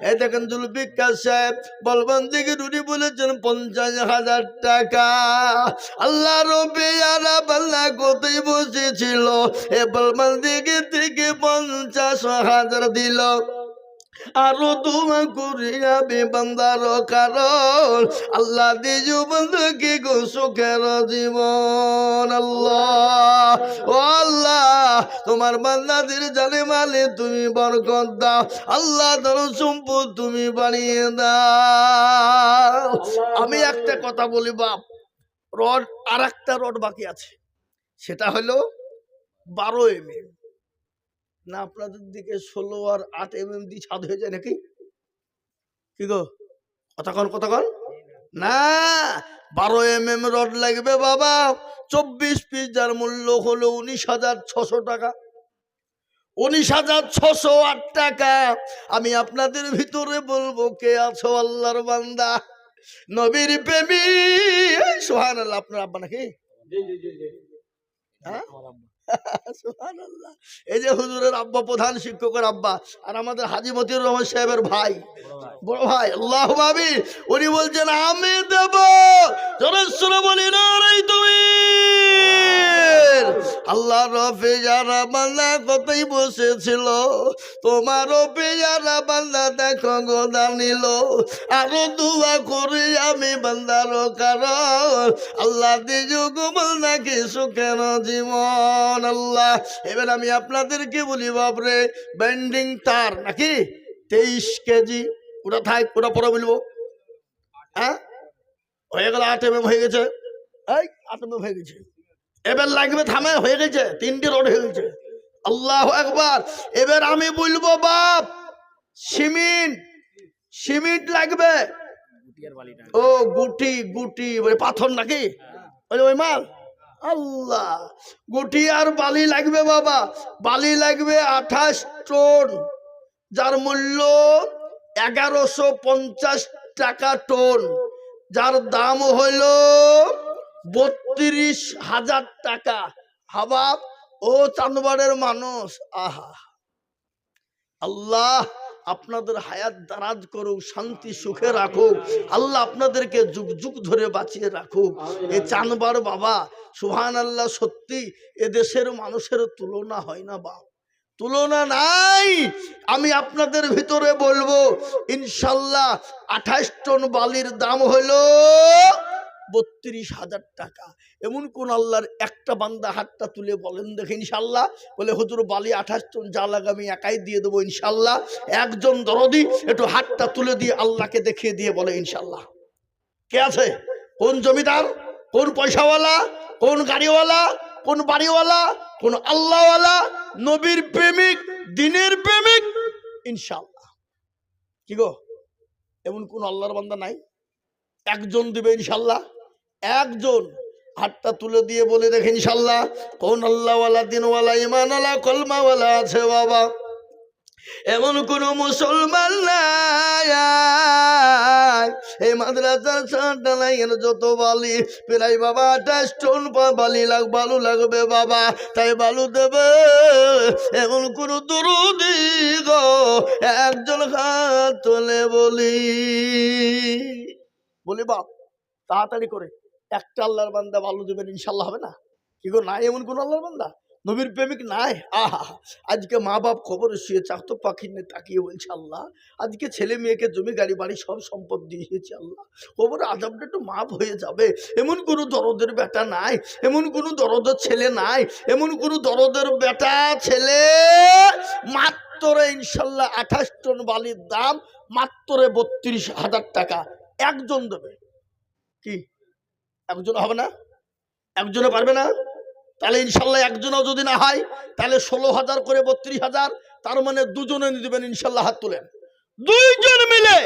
এই দেখেন জুলফিকার সাহেব বলবান দিকে রুটি বলেছেন 50,000 টাকা। আল্লাহ রব্বে আলা বাল্লা কোথায় বসেছিল, এ বলবান দিকে থেকে 50,000 দিল। আরো দোয়া করি আমি বান্দার কারণ আল্লাহ দিজু বন্ধুকে গো সুখের জীবন। আল্লাহ ও আল্লাহ তোমার বান্দাদের জানে মালে তুমি বরকত দাও আল্লাহ, ধরো সম্পদ তুমি বানিয়ে দাও। আমি একটা কথা বলি বাপ, রড আর একটা রড বাকি আছে, সেটা হলো 12 mm। না আপনাদের দিকে 16 আর 8 mm দিয়ে ছাদ হয়ে যায় নাকি? কি গো কতক্ষণ না, 12 mm রড লাগবে বাবা। 24 পিস, যার মূল্য হলো 19,600 টাকা। 19,608 টাকা। আমি আপনাদের ভিতরে বলবো কে আছো আল্লাহর বান্দা, নবীর প্রেমী? সুবহানাল্লাহ। আপনার আব্বা নাকি? হ্যাঁ সুবহানাল্লাহ। এই যে হুজুরের আব্বা প্রধান শিক্ষকের আব্বা, আর আমাদের হাজী মতিউর রহমান সাহেবের ভাই, বড় ভাই। আল্লাহুম্মা আমিন। উনি বলছেন আমি দেব, জোরে বলি নারে তাকবীর। আল্লাহ রফে যারা বান্দা কতই বসেছিল, তোমার রফে যারা বান্দা দেখো গোদা নিল। আরো দোয়া করে আমি বান্দার কারণ আল্লাহ দিজু গোবল নাকি সুখের জীবন। আল্লাহ এবার আমি আপনাদেরকে বলি বাপরে, বেন্ডিং তার নাকি 23 কেজি, ওটা থাক, ওটা পরে বলবো। হ্যাঁ হয়ে গেল 8 mm হয়ে গেছে, এই 8 mm হয়ে গেছে। এবার লাগবে থামে, হয়ে গেছে 3টে রড হয়ে গেছে। আল্লাহু আকবার। এবার আমি বলবো বাপ, সিমেন্ট সিমেন্ট লাগবে। ও গুটি গুটি ওই পাথর নাকি ওই মাল? আল্লাহ, গুটি আর বালি লাগবে বাবা। বালি লাগবে 28 টন, যার মূল্য 1150 টাকা টন, যার দাম হইল 32,000 টাকা। হাবাব ও চাঁদবাড়ের মানুষ, আহা আল্লাহ আপনাদের হায়াত দারাজ করুক, শান্তি সুখে রাখুক, আল্লাহ আপনাদেরকে যুগ যুগ ধরে বাঁচিয়ে রাখুক। এই চাঁদবাড় বাবা সুবহানাল্লাহ, সত্যি এদেশের মানুষের তুলনা হয় না বাপ, তুলনা নাই। আমি আপনাদের ভিতরে বলবো ইনশাল্লাহ 28 টন বালির দাম হলো 32,000 টাকা। এমন কোন আল্লাহর একটা বান্দা হাতটা তুলে বলেন দেখে ইনশাল্লাহ, বলে হুজুর বালি 28 টন যা লাগে আমি একাই দিয়ে দেবো ইনশাল্লাহ। একজন দরদি একটু হাতটা তুলে দিয়ে আল্লাহকে দেখিয়ে দিয়ে বলে ইনশাল্লাহ। কে আছে? কোন জমিদার, কোন পয়সাওয়ালা, কোন গাড়িওয়ালা, কোন বাড়িওয়ালা, কোন আল্লাহওয়ালা, নবীর প্রেমিক, দিনের প্রেমিক? ইনশাল্লাহ। কি গো, এমন কোন আল্লাহর বান্দা নাই? একজন দিবে ইনশাল্লাহ, একজন। হাতটা তুলে দিয়ে বলে দেখে ইনশাল্লাহ, কোন আল্লাহওয়ালা, দিনওয়ালা, ইমানওয়ালা, কলমাওয়ালা আছে বাবা? এমন কোন মুসলমান নাই। এই মাদ্রাসার ছাড়াইয়ের যত বালি প্রায় বাবা 28 টন বালি বালু লাগবে বাবা, তাই বালু দেবে এমন কোন দরদি গো, একজন হাত তোলে বলি বলি বাপ তাড়াতাড়ি করে একটা আল্লাহর বান্দা বালু দেবেন ইনশাল্লাহ। হবে না? কি গো, নাই এমন কোন আল্লাহর বান্দা, নবীর প্রেমিক নাই? আহা, আজকে মা বাপ খবরে শুয়ে চাকতো পাখি নিয়ে তাকিয়ে বলছে আল্লাহ আজকে ছেলে মেয়েকে জমি গাড়ি বাড়ি সব সম্পদ দিয়েছে আল্লাহ, খবরে আজাবটা একটু মাপ হয়ে যাবে। এমন কোনো দরদের বেটা নাই, এমন কোনো দরদের ছেলে নাই, এমন কোনো দরদের বেটা ছেলে। মাত্র ইনশাল্লাহ 28 টন বালির দাম মাত্র 32,000 টাকা। একজন দেবে। কি একজন হবে না? একজনে পারবে না? তাহলে ইনশাল্লাহ একজনও যদি না হয় তাহলে 16,000 করে 32,000, তার মানে দুজনে দিবেন ইনশাল্লাহ। হাত তুলেন, দুইজন মিলে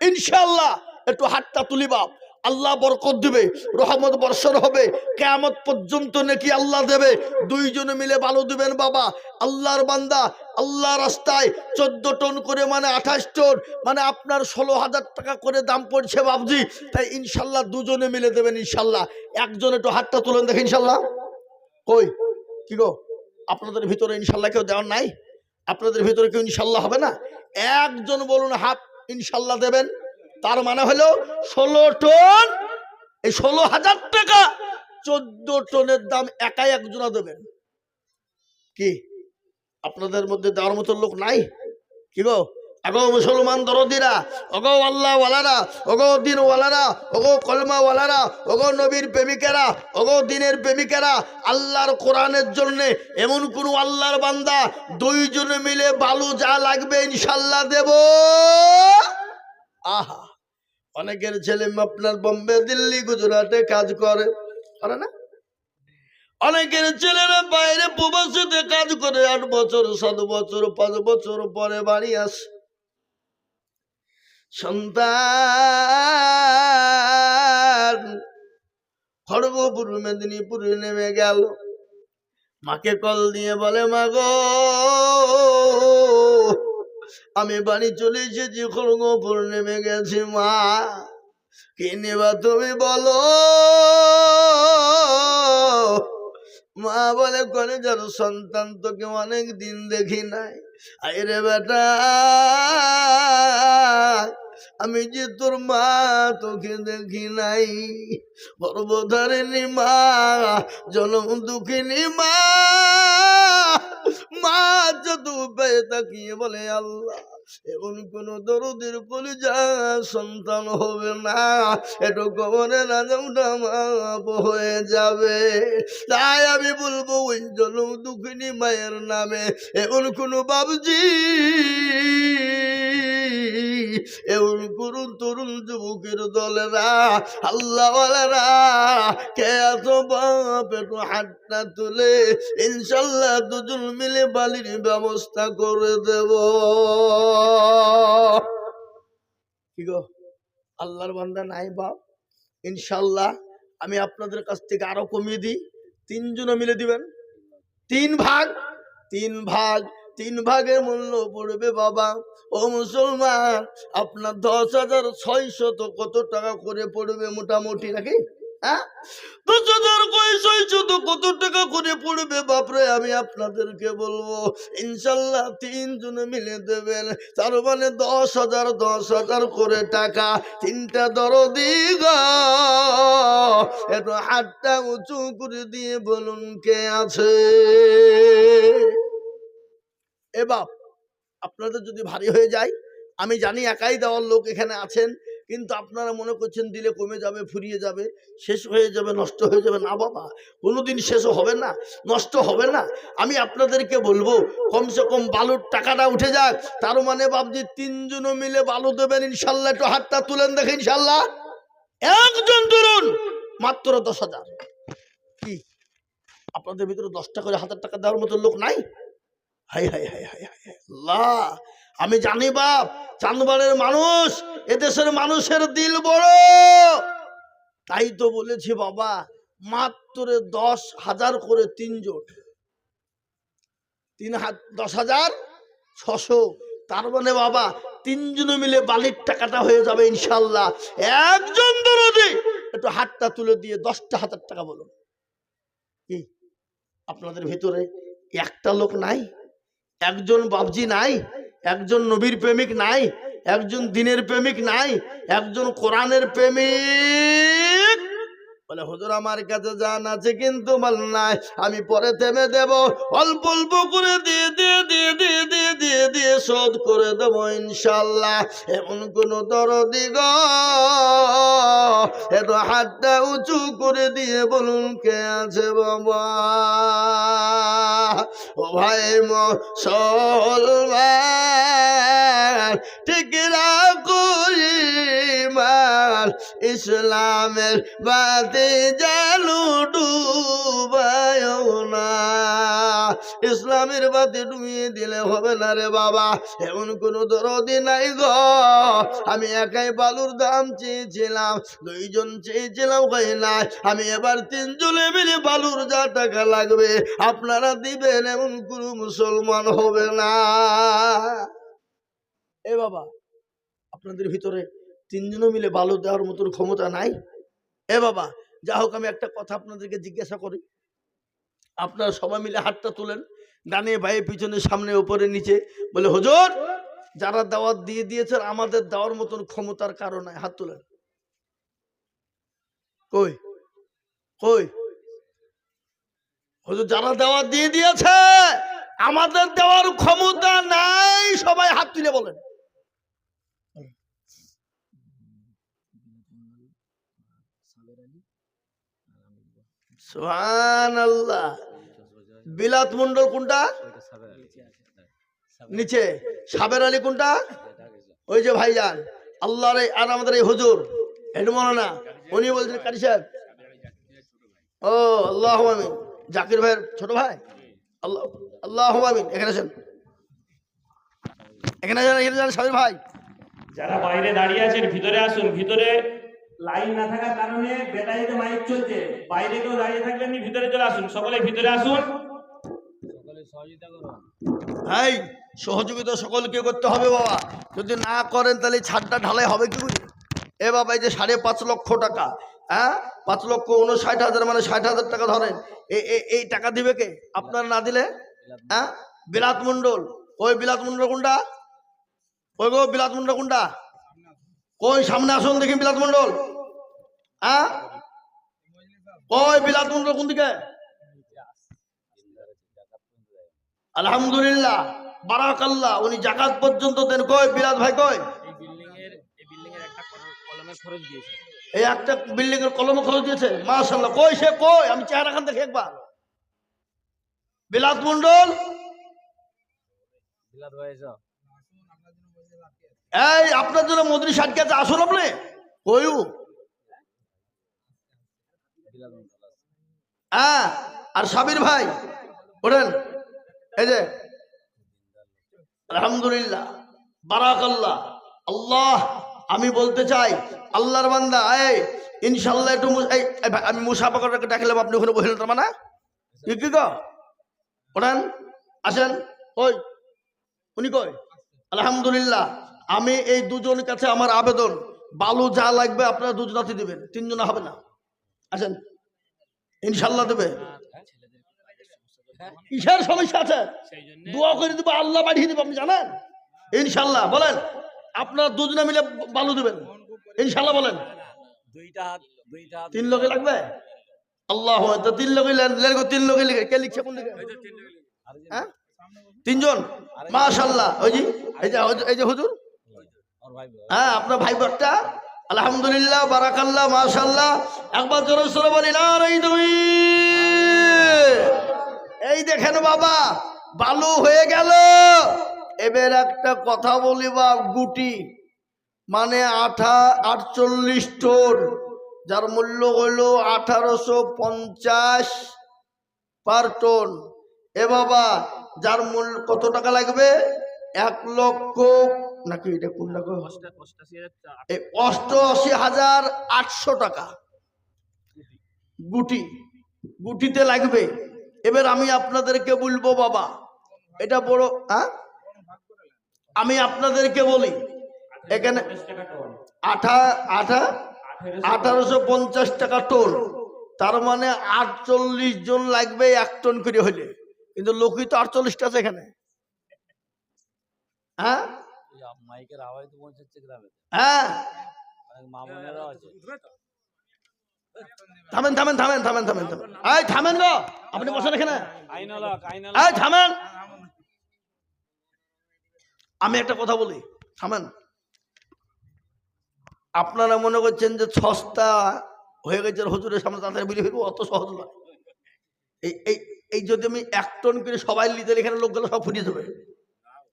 ইনশাল্লাহ। একটু হাতটা তুলি বাপ, আল্লাহ বরকত দিবে, রহমত বর্ষণ হবে, কিয়ামত পর্যন্ত নাকি আল্লাহ দেবে। দুইজনে মিলে বালু দিবেন বাবা। আল্লাহর বান্দা আল্লাহ রাস্তায় 14 টন করে মানে 28 টন মানে আপনার 16,000 টাকা করে দাম পড়ছে বাবজি। তাই ইনশাল্লাহ দুজনে মিলে দেবেন ইনশাল্লাহ। একজন একটু হাতটা তুলেন দেখে ইনশাল্লাহ। কই কি গো, আপনাদের ভিতরে ইনশাল্লাহ কেউ দেওয়ার নাই? আপনাদের ভিতরে কেউ ইনশাল্লাহ হবে না? একজন বলুন হাত ইনশাল্লাহ দেবেন। তার মানে হলো 16 টন, এই 16,000 টাকা 14 টনের দাম একাই একজনা দেবেন। কি আপনাদের মধ্যে দেওয়ার মতো লোক নাই? কি গো, আগো মুসলমান দরদিরা, ওগো আল্লাহ ওয়ালারা, ওগো দিন ওয়ালারা, ওগো কলমা ওয়ালারা, ওগো নবীর প্রেমিকেরা, ওগো দিনের প্রেমিকেরা, আল্লাহর কোরআনের জন্য এমন কোন আল্লাহর বান্দা দুইজনে মিলে বালু যা লাগবে ইনশাল্লাহ দেব। আহা, অনেকের ছেলে আপনার বোম্বে, দিল্লি, গুজরাটে কাজ করে না? অনেকের ছেলেরা বাইরে প্রবাসীতে কাজ করে 8 বছর 7 বছর 5 বছর পরে বাড়ি আসে। সন্তান খড়গপুর মেদিনীপুরে নেমে গেল, মাকে কল দিয়ে বলে মা গো আমি বাড়ি চলে এসেছি, খড়গপুর নেমে গেছি। মা কি নেবা তুমি বলো? মা বলে করে যার সন্তান তোকে অনেক দিন দেখি নাই। আরে বেটা আমি যে তোর মা তোকে দেখি নাই, গর্ভধারিণী মা, জনম দুঃখিনী মা। মা যত উপায়ে তাকিয়ে বলে আল্লাহ এমন কোন দরদের কলিজা সন্তান হবে না, একটু কবরের আযাবটা মাফ হয়ে যাবে। তাই আমি বলবো ওই জনম দুঃখিনী মায়ের নামে এমন কোন বাবজি, এমন কোন তরুণ যুবকের দলেরা, আল্লাহওয়ালারা কে আছো বাপ, একটু হাতটা তুলে ইনশাল্লাহ দুজন মিলে বালির ব্যবস্থা করে দেব। কি গো আল্লাহর বান্দা নাই বাপ? ইনশাল্লাহ আমি আপনাদের কাছ থেকে আরো কমিয়ে দিই, তিনজনে মিলে দিবেন। 3 ভাগ, 3 ভাগ, 3 ভাগের মূল্য পড়বে বাবা ও মুসলমান আপনার 10,600 কত টাকা করে পড়বে মোটামুটি নাকি? হ্যাঁ, 10,600 কত টাকা করে পড়বে বাপরে? আমি আপনাদেরকে বলবো ইনশাল্লাহ 3 জনে মিলে দেবেন, তার মানে 10,000 10,000 করে টাকা। 3টা দরদি গো একটু হাতটা উঁচু করে দিয়ে বলুন কে আছে? এ বাপ আপনাদের যদি ভারী হয়ে যায়, আমি জানি একাই দেওয়ার লোক এখানে আছেন, কিন্তু আপনারা মনে করছেন দিলে কমে যাবে, ফুরিয়ে যাবে, শেষ হয়ে যাবে, নষ্ট হয়ে যাবে। না বাবা, কোনোদিন শেষ হবে না, নষ্ট হবে না। আমি আপনাদেরকে বলবো কমসে কম বালুর টাকাটা উঠে যাক, তার মানে বাপজি 3 জন মিলে বালু দেবেন ইনশাল্লাহ। একটু হাতটা তুলেন দেখে ইনশাল্লাহ। একজন তরুণ মাত্র 10,000। কি আপনাদের ভিতরে 10টা করে 1,000 টাকা দেওয়ার মতো লোক নাই? হাই হাই হাই হাই হাই আল্লাহ, আমি জানি বাপ চাঁদবাড়ের মানুষ, এদেশের মানুষের দিল বড়, তাই তো বলেছি বাবা মাত্র 10,000 করে 3 জন, 10,600। তার মানে বাবা 3 জন মিলে বালির টাকাটা হয়ে যাবে ইনশাল্লাহ। একজন দরদি একটু হাতটা তুলে দিয়ে 10,000 টাকা বলুন। কি আপনাদের ভিতরে একটা লোক নাই, একজন বাবজি নাই, একজন নবীর প্রেমিক নাই, একজন দিনের প্রেমিক নাই, একজন কোরআনের প্রেমিক? বলে হুজুর আমার কাছে জান আছে কিন্তু মাল নাই, আমি পরে থেমে দেব, অল্প অল্প করে দিয়ে দিয়ে দিয়ে দিয়ে দিয়ে দিয়ে দিয়ে শোধ করে দেব ইনশাল্লাহ। এমন কোন দরদি গো একটু হাতটা উঁচু করে দিয়ে বলুন কে আছে বাবা? ও ভাই মুসলমান ঠিক রাখো ঈমান, ইসলামের বাতি জালু ডুবায় না। ইসলামের বাতি ডুবিয়ে দিলে হবে না রে বাবা, এমন কোন দরদি নাই গো। আমি একাই বালুর দাম চেয়েছিলাম, 2 জন চেয়েছিলাম, হয় না। আমি এবার 3 জনে মিলে বালুর যা টাকা লাগবে আপনারা দিবেন, এমন কোন মুসলমান হবে না। এ বাবা আপনাদের ভিতরে 3 জন মিলে বালু দেওয়ার মতো ক্ষমতা নাই? এ বাবা যা হোক, আমি একটা কথা আপনাদেরকে জিজ্ঞাসা করি, আপনারা সবাই মিলে হাতটা তুলেন, ডানে বায়ে পিছনে সামনে উপরে নিচে। বলে হুজুর যারা দাওয়াত দিয়ে দিয়েছেন আমাদের দেওয়ার মতন ক্ষমতার কারণ নাই, হাত তুলেন। কই কই হুজুর যারা দাওয়াত দিয়ে দিয়েছে আমাদের দেওয়ার ক্ষমতা নাই, সবাই হাত তুলে বলেন। সুবহানাল্লাহ। বিলাত মন্ডল কোনটা? নিচে। সাবের আলী কোনটা? ওই যে ভাইজান আল্লাহর। আর আমাদের এই হুজুর এটা মনে না, উনি বলছেন কারি সাহেব। ও আল্লাহু আমিন। জাকির ভাইয়ের ছোট ভাই। আল্লাহ আল্লাহু আমিন। এখানে আসেন, এখানে যান সাবির ভাই। যারা বাইরে দাঁড়িয়ে আছেন ভিতরে আসুন। ভিতরে লাইন না থাকার কারণে ব্যাটারিতে মাইক চলছে, বাইরে কেউ দাঁড়িয়ে থাকবেন না, ভিতরে চলে আসুন, সকলে ভিতরে আসুন। সকলে সহযোগিতা করুন ভাই, সহযোগিতা সকলকে করতে হবে বাবা, যদি না করেন তাহলে ছাদটা ঢালাই হবে কি করে? এ বাবা এই যে 5.5 লক্ষ টাকা, হ্যাঁ 5,59,000 মানে 60,000 টাকা ধরেন, এই টাকা দিবে কে? আপনার না দিলে? হ্যাঁ বিলাত মন্ডল। ওই বিলাত মন্ডল কোনটা? ওই গো বিলাত মন্ডল কোনটা? কই সামনে আসুন দেখি বিলাত মন্ডল। হ্যাঁ ওই বিলাত মন্ডল কোন দিকে? আলহামদুলিল্লাহ, বারাকাল্লাহ। উনি জাকাত পর্যন্ত দেন। কই বিলাত ভাই কই? এই একটা বিল্ডিং এর কলম খরচ দিয়েছে, মাশাআল্লাহ। কই সে কই? আমি চেহারা খান দেখে একবার। বিলাত মন্ডল, এই আপনার জন্য মদরি ষাট গেছে, আসুন আপনি। কইউ হ্যাঁ, আর সাবির ভাই ওঠেন। এই যে আলহামদুলিল্লাহ, বারাকাল্লাহ। আল্লাহ, আমি বলতে চাই আল্লাহর বান্দা, এই ইনশাআল্লাহ একটু আমি মুসাফাকে ডাকলাম, আপনি ওখানে বসলেন তার মানে কি গো? ওঠেন, আসেন। ওই উনি কই? আলহামদুলিল্লাহ, আমি এই দুজনের কাছে আমার আবেদন, বালু যা লাগবে আপনারা দুজনাতে দিবেন, তিনজনা হবে না। আসেন, ইনশাআল্লাহ দেবে। কিসের সমস্যা আছে? দোয়া করে দিব, আল্লাহ পাঠিয়ে দেবে, আপনি জানেন। ইনশাআল্লাহ বলেন, আপনারা দুজনে মিলে বালু দেবেন ইনশাআল্লাহ। বলেন তিন লোকে লাগবে। আল্লাহ, তিন লোকে লেখো, তিন লোকে লিখে। কে লিখছে? কোন দিকে? হ্যাঁ, তিনজন, মাশাআল্লাহ। ওই যে এই যে হুজুর, হ্যাঁ আপনার ভাই একটা। আলহামদুলিল্লাহ, বারাকাল্লাহ, মাশাআল্লাহ। একবার জোরে সোরে বলি না রে তুমি। এই দেখেন বাবা, বালু হয়ে গেল। এবার একটা কথা বলি বা, গুটি মানে 48 টন, যার মূল্য হইল 1850 পার টন। এ বাবা, যার মূল্য কত টাকা লাগবে? 1 লক্ষ নাকি এটা কোন টাকা? 88,800 টাকা গুটি, গুটিতে লাগবে। এবার আমি আপনাদেরকে বলবো বাবা, এটা বড়, হ্যাঁ আমি আপনাদেরকে বলি, এখানে 1850 টাকা টন, তার মানে 48 জন লাগবে 1 টন করে হইলে। কিন্তু লোকই তো 48টা আছে এখানে। হ্যাঁ হ্যাঁ, থামেন থামেন থামেন থামেন থামেন থামেন, এই থামেন গো, আপনি বসেন এখানে, এই থামেন। আমি একটা কথা বলি, থামেন। আপনারা মনে করছেন যে সস্তা হয়ে গেছে, হুজুরের সামনে তাড়াতাড়ি বিলি ফিরবো, অত সহজ নয়। এই যদি আমি 1 টন করে সবাই লিতে, এখানে লোকগুলো সব ফুরিয়ে যাবে।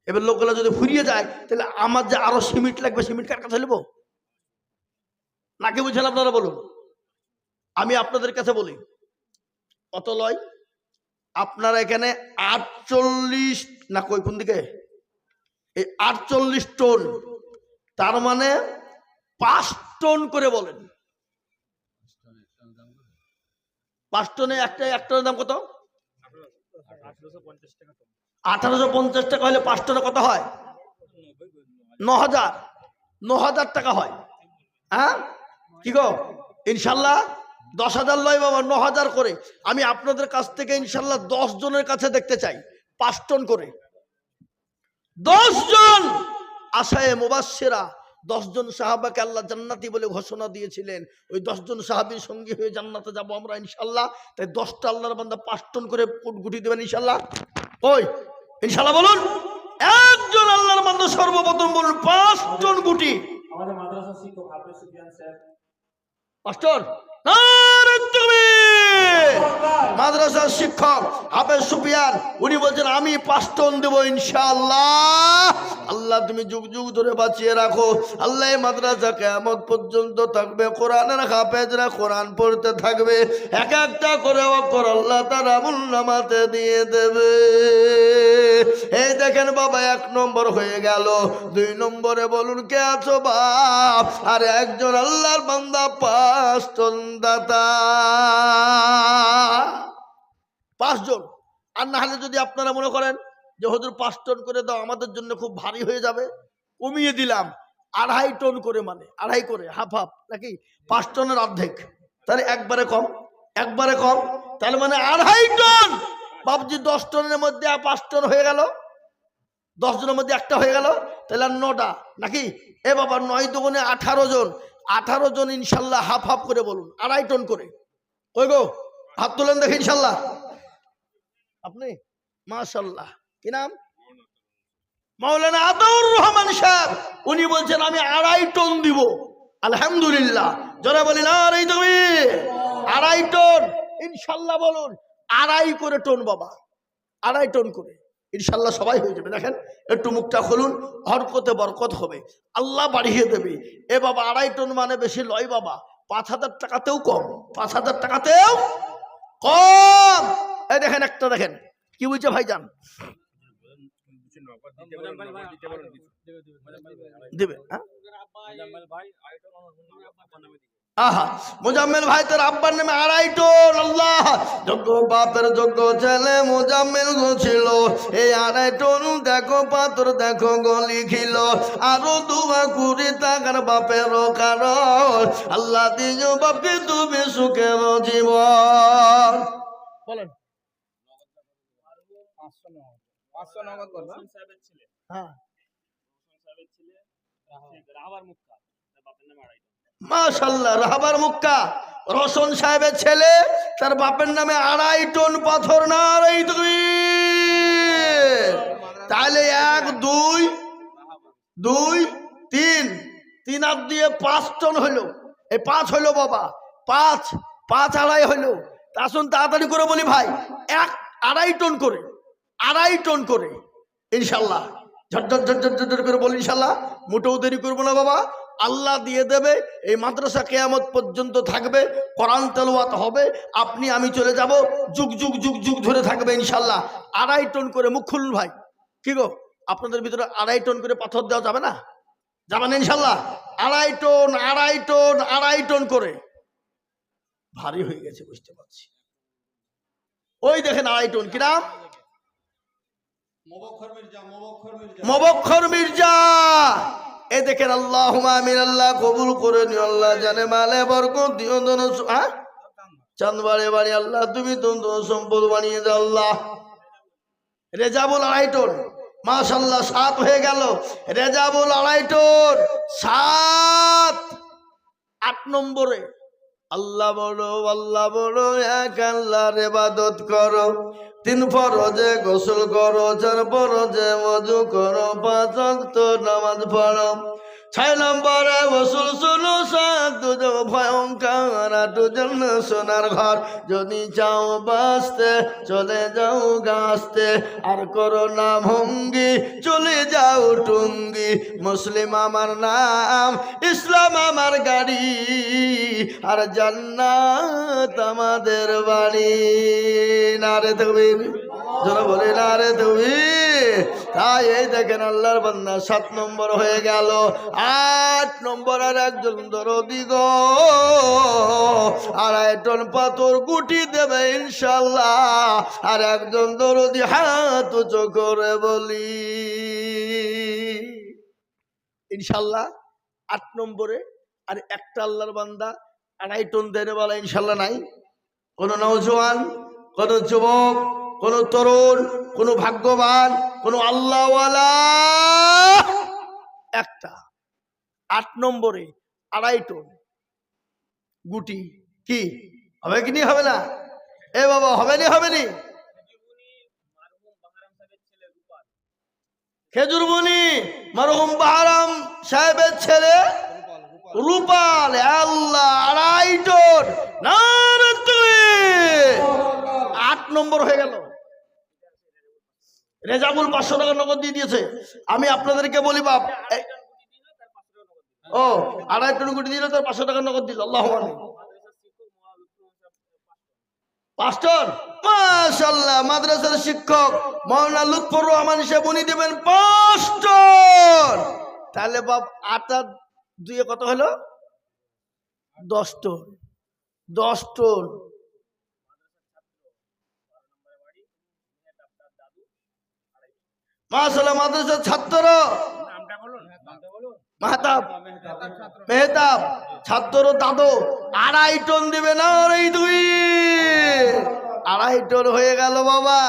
এবার লোকগুলো যদি ফুরিয়ে যায়, তাহলে আমার যে আরো সিমেন্ট লাগবে, সিমেন্ট কার কাছে নেবো? নাকি বুঝছেন আপনারা বলুন? আমি আপনাদের কাছে বলি, কত লয়? আপনারা এখানে 48 না কই কোন দিকে, এই 48 টন, তার মানে 5 টন করে বলেন। 5 টনে এক টনের দাম কত? 1850 টাকা হলে 5 টনে কত হয়? 9,000 টাকা হয়। হ্যাঁ কি গো? ইনশাল্লাহ 10,000 লয় বাবা, 9,000 করে। আমি আপনাদের কাছ থেকে ইনশাল্লাহ 10 জনের কাছে দেখতে চাই 5 টন করে। 10 জন আশায়ে মুবাশশিরা, 10 জন সাহাবাকে আল্লাহ জান্নাতি বলে ঘোষণা দিয়েছিলেন। ওই 10 জন সাহাবীর সঙ্গী হয়ে জান্নাতে যাব আমরা ইনশাল্লাহ। তাই 10টা আল্লাহর বান্দা 5 টন করে গুটি দেবেন ইনশাল্লাহ। ওই ইনশাল্লাহ বলুন। একজন আল্লাহর বান্দা সর্বপ্রথম বলুন 5 টন গুটি। আমাদের মাদ্রাসা শিক্ষক হাফেজ সুফিয়ান স্যার, 5 টন। মাদ্রাসার শিক্ষক হাফেজ সুফিয়ান, উনি বলছেন আমি 5 টন দেবো ইনশাআল্লাহ। আল্লাহ তুমি যুগ যুগ ধরে বাঁচিয়ে রাখো। আল্লাহ মাদ্রাসা কিয়ামত পর্যন্ত থাকবে, কোরআনের হাফেজরা কোরআন পড়তে থাকবে, এক একটা করে অক্ষর আল্লাহ তার আমুলনামাতে দিয়ে দেবে। এই দেখেন বাবা, 1 নম্বর হয়ে গেল। 2 নম্বরে বলুন কে আছো বাপ? আর একজন আল্লাহর বান্দা 5 টন দাতা, 5 জন। আর না হলে যদি আপনারা মনে করেন যে হুজুর 5 টন করে দাও, আমাদের জন্য খুব ভারী হয়ে যাবে, কমিয়ে দিলাম 2.5 টন করে, মানে 2.5 করে, হাফ হাফ নাকি 5 টনের অর্ধেক, তাহলে একবারে কম, একবারে কম, তাহলে মানে 2.5 টন। বাবজি 10 টনের মধ্যে 5 টন হয়ে গেল, 10 জনের মধ্যে একটা হয়ে গেল, তাহলে আর 9টা নাকি? এ বাবা 9 দুগুণে 18 জন, 18 জন ইনশাল্লাহ হাফ হাফ করে বলুন 2.5 টন করে। ওই গো হাত তোলেন দেখে ইনশাল্লাহ। আপনি মাশাল্লাহ কি নাম? মাওলানা আতাউর রহমান সাহেব। উনি বলছেন আমি 2.5 টন দিব। আলহামদুলিল্লাহ, যারা বলেন আর এই তুমি 2.5 টন ইনশাল্লাহ বলুন। 2.5 করে টন বাবা, 2.5 টন করে ইনশাল্লাহ সবাই হয়ে যাবে। দেখেন একটু মুখটা খুলুন, হরকতে বরকত হবে, আল্লাহ বাড়িয়ে দেবে। এ বাবা 2.5 টন মানে বেশি লয় বাবা, 5,000 টাকাতেও কম, 5,000 টাকাতেও কম। এই দেখেন একটা দেখেন কি বলছে ভাইজান, দিবে হ্যাঁ? আহা, মুজাম্মেল ভাই তোর আব্বার নামে 2.5 টন। আল্লাহ, যোগ্য বাপের যোগ্য ছেলে মুজাম্মেল ছিল। এই 2.5 টন দেখো পাথর দেখো গলি খিল। আরো দুয়া কুড়ি টাকার বাপের কারণ, আল্লাহ দিও বাপকে তুমি সুখের জীবন। বলেন 500 নগদ করবা। হ্যাঁ, রাহাবার মুক্কা, তার বাপের নামে 2.5 টন। মাশাআল্লাহ, রাহাবার মুক্কা রোশন সাহেবের ছেলে, তার বাপের নামে 2.5 টন পাথর। না এই তুমি তাহলে 1 2 2 3 3 আর দিয়ে 5 টন হইলো। এই 5 হইলো বাবা, 5 5 2.5 হইলো। তা আসুন তাড়াতাড়ি করে বলি ভাই, 2.5 টন করে, 2.5 টন করে ইনশাল্লাহ। ঝটঝট ঝটঝট ঝটঝট করে বলি ইনশাল্লাহ, মোটেও দেরি করবো না বাবা, আল্লাহ দিয়ে দেবে। এই মাদ্রাসা কিয়ামত পর্যন্ত থাকবে, কোরআন তেলাওয়াত হবে, আপনি আমি চলে যাব, যুগ যুগ যুগ যুগ ধরে থাকবে ইনশাল্লাহ। 2.5 টন করে, মুখ খুলুন ভাই, কি গো আপনাদের ভিতরে 2.5 টন করে পাথর দেওয়া যাবে না? যাবে না ইনশাল্লাহ? 2.5 টন 2.5 টন 2.5 টন করে ভারী হয়ে গেছে বুঝতে পারছি। ওই দেখেন 2.5 টন, কি নাম? মোবাক্খর মির্জা। এ দেখেন, আল্লাহুম্মা আমিন, আল্লাহ কবুল করে নিও, আল্লাহ জানে মালে বরকত দিও। দোনো হ্যাঁ চাঁদবাড়ি বাড়ি, আল্লাহ তুমি তো সম্পদ বানিয়ে দাও আল্লাহ। রেজাবুল 2.5 টন, মাশাআল্লাহ 7 হয়ে গেল। রেজাবুল 2.5 টন 7। 8 নম্বরে আল্লাহ বড় এক আল্লাহর ইবাদত করো, 3 ফরজে গোসল করো, 4 ফরজে ওযু করো, 5 ওয়াক্ত নামাজ পড়ো। 6 নম্বরে গোসল শুনো, 7 দুজো ভয়ঙ্কর, 8 জান্নাত সোনার ঘর। যদি চাও বাঁচতে চলে যাও গাছতে, আর করো না ভঙ্গি চলে যাও টুঙ্গি। মুসলিম আমার নাম, ইসলাম আমার গাড়ি, আর জান্নাত আমাদের বাড়ি। নারে তাকবীর, যারা বলে নারে তাকবীর। তাই এই দেখেন আল্লাহর বান্দা 7 নম্বর হয়ে গেল। 8 নম্বর আর একজন দরদি গো 2.5 টন পাথর গুটি দেবে ইনশাল্লাহ। আর একজন দরদি হাত উঁচু করে বলি ইনশাল্লাহ। 8 নম্বরে আর একটা আল্লাহর বান্দা 2.5 টন দেনে বলা ইনশাল্লাহ নাই। কোন নওজোয়ান, কোন যুবক, কোন তরুণ, কোন ভাগ্যবান, কোন আল্লাহওয়ালা একটা 8 নম্বরে 2.5 টন গুটি কি হবে কি নি? হবে না? এ বাবা হবে নি? হবে নি? খেজুরবনি মরহুম বাহারাম সাহেবের ছেলে রূপাল, আল্লাহ 2.5 টন। নারে তাকবীর। 8 নম্বর হয়ে গেল। রেজাবুল 500 টাকা নগদ দিয়ে দিয়েছে। আমি আপনাদেরকে বলি বাপ, ও 2.5 টন গুটি দিল, তার 500 টাকা নগদ দিল। আল্লাহু আকবার। 5 টন, মাশাআল্লাহ। মাদ্রাসার শিক্ষক মাওলানা লুৎফর রহমান সাহেব উনি দেবেন 5 টন। তাহলে বাপ 8 আর 2 কত হলো? 10 টন। 10 টন। মাশাআল্লাহ, মাদ্রাসার ছাত্র মাহতাব মেহতাব ছাত্র দাদু 2.5 টন দিবে না? এই 2.5 টন হয়ে গেল বাবা।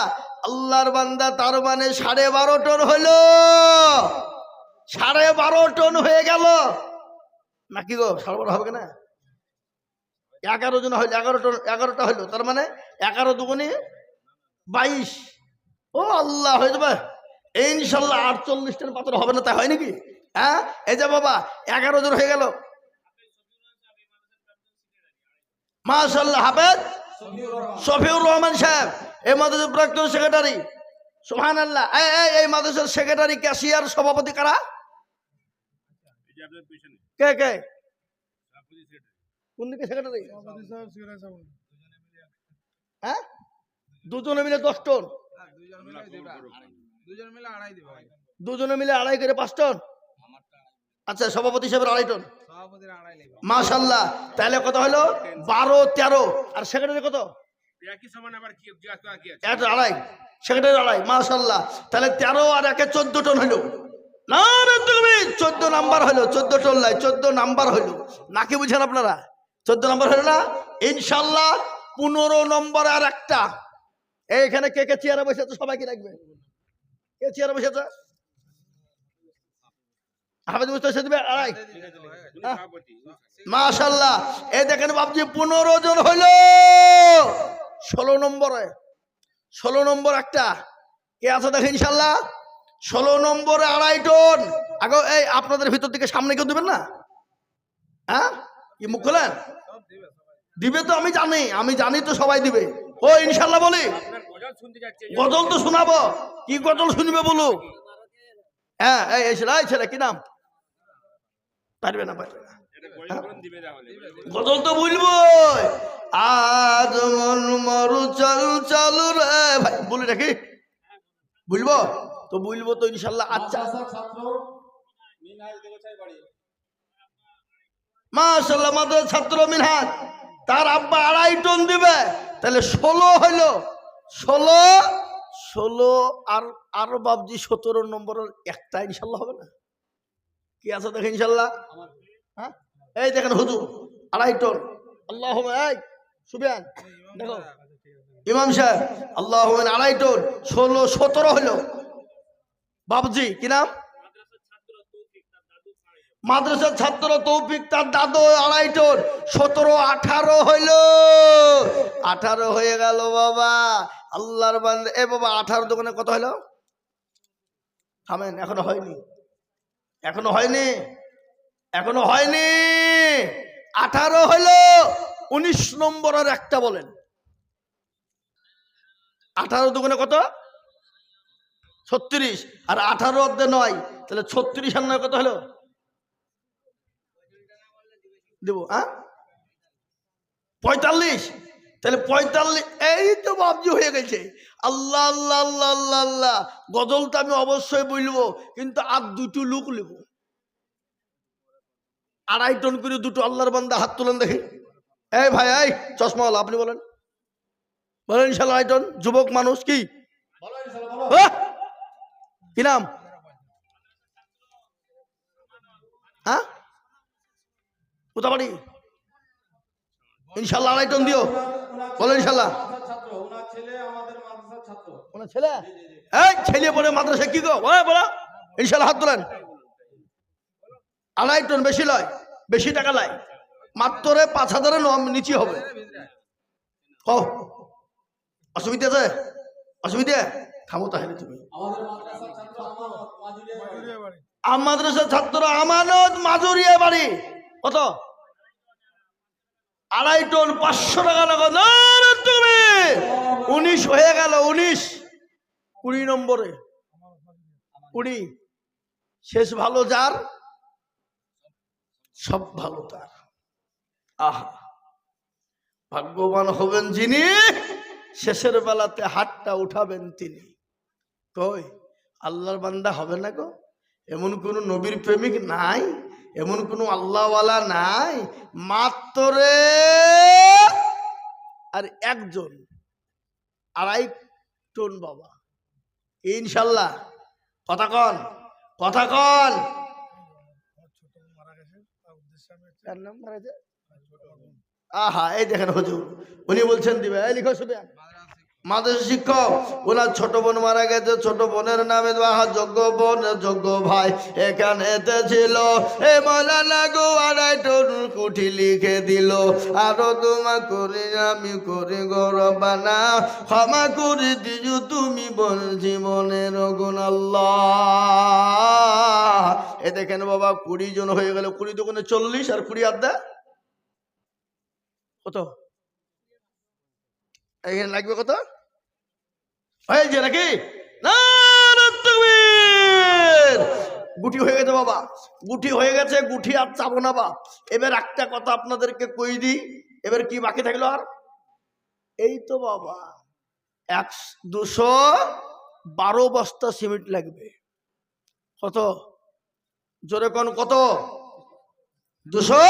আল্লাহর বান্দা তার মানে 12.5 টন হলো। 12.5 টন হয়ে গেল নাকি গো? 12.5 হবে না? 11 জন হইলো, 11 টন, 11টা হইলো। তার মানে 11 দুগুণে 22, ও আল্লাহ, হয়ে যাবে ইনশাল্লাহ। 48টার পাথর হবে না, তাই হয় নাকি? হ্যাঁ, এই যে বাবা 11 জন হয়ে গেল। মাশাআল্লাহ, হাফেজ শফিউর রহমান সাহেব এই মাদ্রাসার প্রাক্তন সেক্রেটারি। সুবহানাল্লাহ। এই মাদ্রাসার সেক্রেটারি, ক্যাশিয়ার, সভাপতি কারা? কে কে? কোন দিকে সেক্রেটারি? হ্যাঁ, দুজনে মিলে 10 টন, দুজনে মিলে 2.5 করে 5 টন। আচ্ছা, সভাপতি সাহেবের 2.5 টন। মাশাআল্লাহ, তাহলে কত হলো? 12, 13। আর সেক্রেটারি কত? একটা 2.5, সেক্রেটারি 2.5। মাশাআল্লাহ, তাহলে 13 আর 1 14 টন হলো। না রে তুমি, 14 নাম্বার হলো। 14 টন লাই, 14 নাম্বার হলো। নাকি বুঝেন আপনারা? 14 নাম্বার হলো না? ইনশাআল্লাহ 15 নম্বর আর একটা। এইখানে কে কে চেয়ারে বসে আছে সবাইকে রাখবে। কে চেয়ারে বসে আছে? হাফেজ মুস্তাফা দিবে 2.5। মাশাআল্লাহ, এই দেখেন বাবজি 15 জন হইলো। 16 নম্বরে, 16 নম্বর একটা কে আছে দেখেন ইনশাআল্লাহ। 16 নম্বরে 2.5 টন। আগে এই আপনাদের ভিতর থেকে সামনে কেউ দিবেন না? হ্যাঁ, কি মুখ খোলেন? দিবে তো, আমি জানি তো সবাই দিবে। ও ইনশাআল্লাহ বলি। গজল তো শোনাবো। কি গজল শুনবে বলুক? হ্যাঁ, এই ছেলে কি নাম? পারবে না। গজল তো বলবো। আজ মন মরু চল চল রে ভাই, বলি নাকি? বলবো তো ইনশাল্লাহ। আচ্ছা, মাশাআল্লাহ, মাদ্রাসার ছাত্র মিনহাজ, তার আব্বা 2.5 টন দিবে। তাহলে 16 হইলো। 16 আর বাবজি 17 নম্বরের একটা ইনশাল্লাহ হবে না? কি আছে দেখেন ইনশাল্লাহ। হ্যাঁ, এই দেখেন হুজুর 2.5 টন। আল্লাহুম্মা, এই সুবিয়ান দেখো ইমাম সাহেব, আল্লাহুম্মা 2.5 টন। 16, 17 হলো। বাবজি কি নাম? মাদ্রাসার ছাত্র তৌফিক, তার দাদু 2.5 টন। 17, 18 হইল। 18 হয়ে গেল বাবা। আল্লাহর বান্দা, এ বাবা 18 দোকানে কত হলো? থামেন, এখনো হয়নি। 18 হইল। 19 নম্বরের একটা বলেন। 18 দোকানে কত? 36। আর 18 অর্ধে 9, তাহলে 36 আর 9 কত হলো? দেবো 45। তাহলে 45। এই তো বাবজি হয়ে গেছে। আল্লাহ আল্লাহ আল্লাহ আল্লাহ আল্লাহ। গজলটা আমি অবশ্যই বলবো, কিন্তু আর 2টো লোক নেব। 2.5 টন করে 2টো আল্লাহর বান্দা হাত তুলেন দেখি। এই ভাই, এই চশমাওয়ালা, আপনি বলেন ইনশাল্লাহ 2.5 টন। যুবক মানুষ, কি কি নাম? হ্যাঁ, কোথা বাড়ি? ইনশাল্লাহ 2.5 টন দিও, বলো ইনশাল্লাহ। ছেলে, এই ছেলে পড়ে মাদ্রাসা কি গো? বলো ইনশাল্লাহ, হাত তোলেন। 2.5 টন বেশি লয়, বেশি টাকা লাই, মাত্র 5,000 নিচে হবে। অসুবিধা আছে? অসুবিধা থামো তাহলে তুমি। মাদ্রাসার ছাত্র আমানত, মাজুরিয়া বাড়ি। কত? 2.5 টন, 500 টাকা নগদ। তুমি 19 হয়ে গেল। 19, 20 নম্বরে 20। শেষ ভালো যার, সব ভালো তার। আহা, ভাগ্যবান হবেন যিনি শেষের বেলাতে হাতটা উঠাবেন তিনি। কই আল্লাহর বান্দা হবে না গো? এমন কোন নবীর প্রেমিক নাই, এমন কোন আল্লাহওয়ালা নাই। মাত্র আর একজন 2.5 টন বাবা, ইনশাল্লাহ। কথা কন। আহা, এই দেখেন হুজুর, উনি বলছেন দিবে। এই লিখো সুবিয়ান, মাদ্রাসা শিক্ষক, ওনার ছোট বোন মারা গেছে, ছোট বোনের নামে যোগ্য বোন যোগ্য ভাই এখানে ছিল। এ মৌলানা গো আড়াই টন কুঠি লিখে দিল, আরো তোমা করে আমি করি গৌরবানা, ক্ষমা করে দিও তুমি বল জীবনের গুণ আল্লাহ। এ দেখেন বাবা 20 জন হয়ে গেল, 20 দোকানে 40 আর 20 আড্ডা কত এখানে লাগবে? কত হয়েছে নাকি? গুটি হয়ে গেছে বাবা, গুটি হয়ে গেছে, গুটি আর চাবো না বা। এবার একটা কথা আপনাদেরকে কই দিই, এবার কি বাকি থাকলো আর? এই তো বাবা 212 বস্তা সিমেন্ট লাগবে। কত জোরে কোন? কত? 200,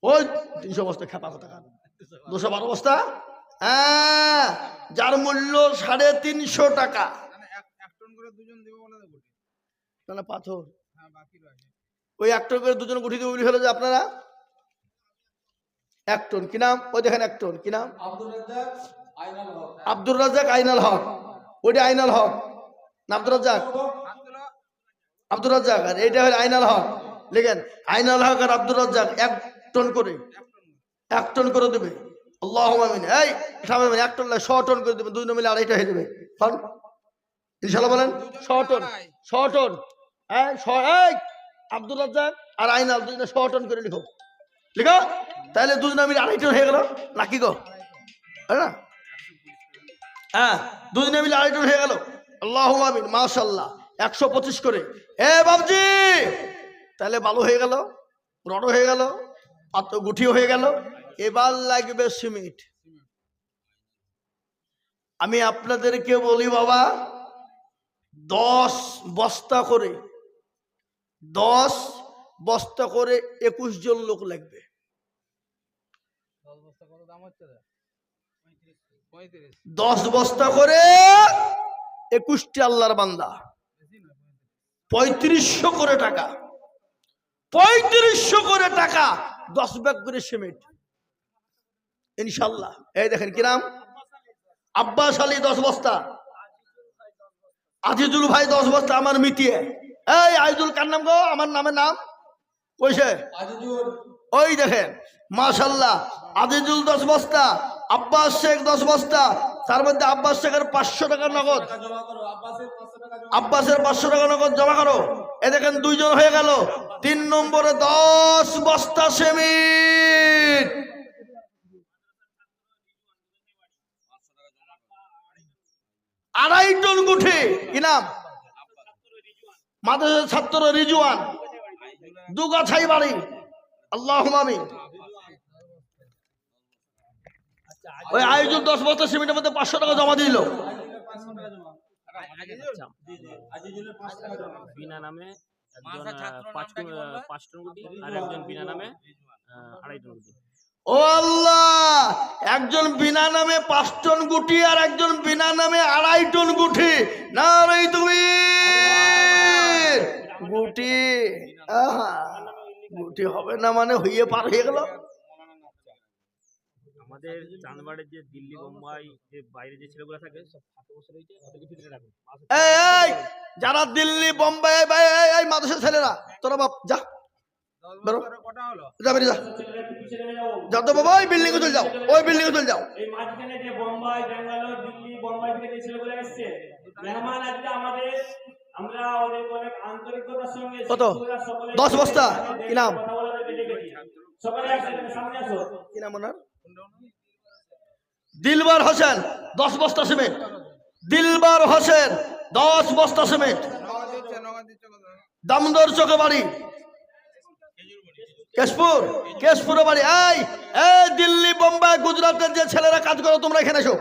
ওই 300 বস্তা খেপা কথা, 212 বস্তা, হ্যাঁ, যার মূল্য 350 টাকা। না পাথর ওই 1 টন করে 2 জন গুঠি দিয়ে হলো যে আপনারা 1 টন। কি নাম? ওই দেখেন 1 টন। কি নাম? আব্দুর রাজ্জাক আইনাল হক। ওইটা আইনাল হক না আব্দুর রাজ্জাক? আব্দুর রাজ্জাক। আর এইটা হলো আইনাল হক। লিখেন আইনাল হক আর আব্দুর রাজ্জাক 1 টন করে, 1 টন করে দেবে। আল্লাহুম্মা আমিন। এই 1 টন 100 টন করে দেবে, 2 জন মিলে 2.5 হয়ে যাবে। ইনশাআল্লাহ বলেন 100 টন, 100 টন। হ্যাঁ, এই আব্দুর রাজ্জাক আর আইনাল 2 জনে 100 টন করে লিখো, লিখো। তাহলে 2 জনে মিলে 2.5 টন হয়ে গেল নাকি গো? হ্যাঁ, 2 জনে মিলে 2.5 টন হয়ে গেল। আল্লাহুম্মা আমিন। মাশাআল্লাহ 125 করে। এ বাবজি, তাহলে ভালো হয়ে গেল, রড হয়ে গেল, আর তো গুঠিও হয়ে গেল। এবার লাগবে সিমেন্ট। আমি আপনাদেরকে বলি বাবা, 10 বস্তা করে 21 জন লোক লাগবে। 10 বস্তা করে 21টি আল্লাহর বান্দা, 3500 করে টাকা, 3500 করে টাকা, 10 ব্যাগ করে সিমেন্ট ইনশাল্লাহ। এই দেখেন কি নাম? আব্বাস আলী 10 বস্তা, আজিজুল ভাই 10 বস্তা, আমার মিটিয়ে। এই আজিজুল কার নাম গো? আমার নামের নাম কইছে ওই দেখেন মাশাআল্লাহ। আজিজুল 10 বস্তা, আব্বাস শেখ 10 বস্তা। তার মধ্যে আব্বাস শেখের 500 টাকা নগদ, আব্বাসের 500 টাকা নগদ জমা করো। এ দেখেন 2 জন হয়ে গেল। 3 নম্বরে 10 বস্তা সিমেন্ট, 2.5 টন গুঠি। কি নাম? মাদ্রাসার ছাত্র রিজওয়ান, দুগাছাই বাড়ি। আল্লাহুম্মা আমিন। ওই আয়োজন 10 বস্তা সিমেন্টের মধ্যে 500 টাকা জমা দিল। বিনা নামে একজন 5 টন গুটি আর একজন বিনা নামে 2.5 টন গুটি। ও আল্লাহ, একজন বিনা নামে 5 টন গুটি আর একজন বিনা নামে 2.5 টন গুটি। নারে তুমি গুটি, গুটি হবে না মানে হইয়ে পার হয়ে গেল। আমাদের চাঁদবাড়ির যে দিল্লি বোম্বাই যে বাইরে যে ছেলেগুলো থাকে সব 7 বছর হইছে, ওদেরকে ভিতরে রাখুন। এই যারা দিল্লি বোম্বাই, এই মাদ্রাসার ছেলেরা, তোরা বাপ যা বেরো, যা বেরিয়ে যা, যা তো বাবা, ওই বিল্ডিং এ চলে যাও, ওই বিল্ডিং এ চলে যাও। এই মাঝখানে যে বোম্বাই, ব্যাঙ্গালোর, দিল্লি, বোম্বাই থেকে যে ছেলেগুলো এসেছে মেহমান আজকে আমাদের, আমরা ওদের অনেক আন্তরিকতার সঙ্গে কত? 10 বস্তা। কি নাম? সকালে আসেন, সামনে আসো। কি নাম ওনার? দিলবার হোসেন 10 বস্তা সিমেন্ট, দিলবার হোসেন 10 বস্তা সিমেন্ট। দামোদর চকে বাড়ি, কেশপুর, কেশপুরে বাড়ি। এই দিল্লি বোম্বাই গুজরাটের যে ছেলেরা কাজ করো তোমরা এখানে এসো।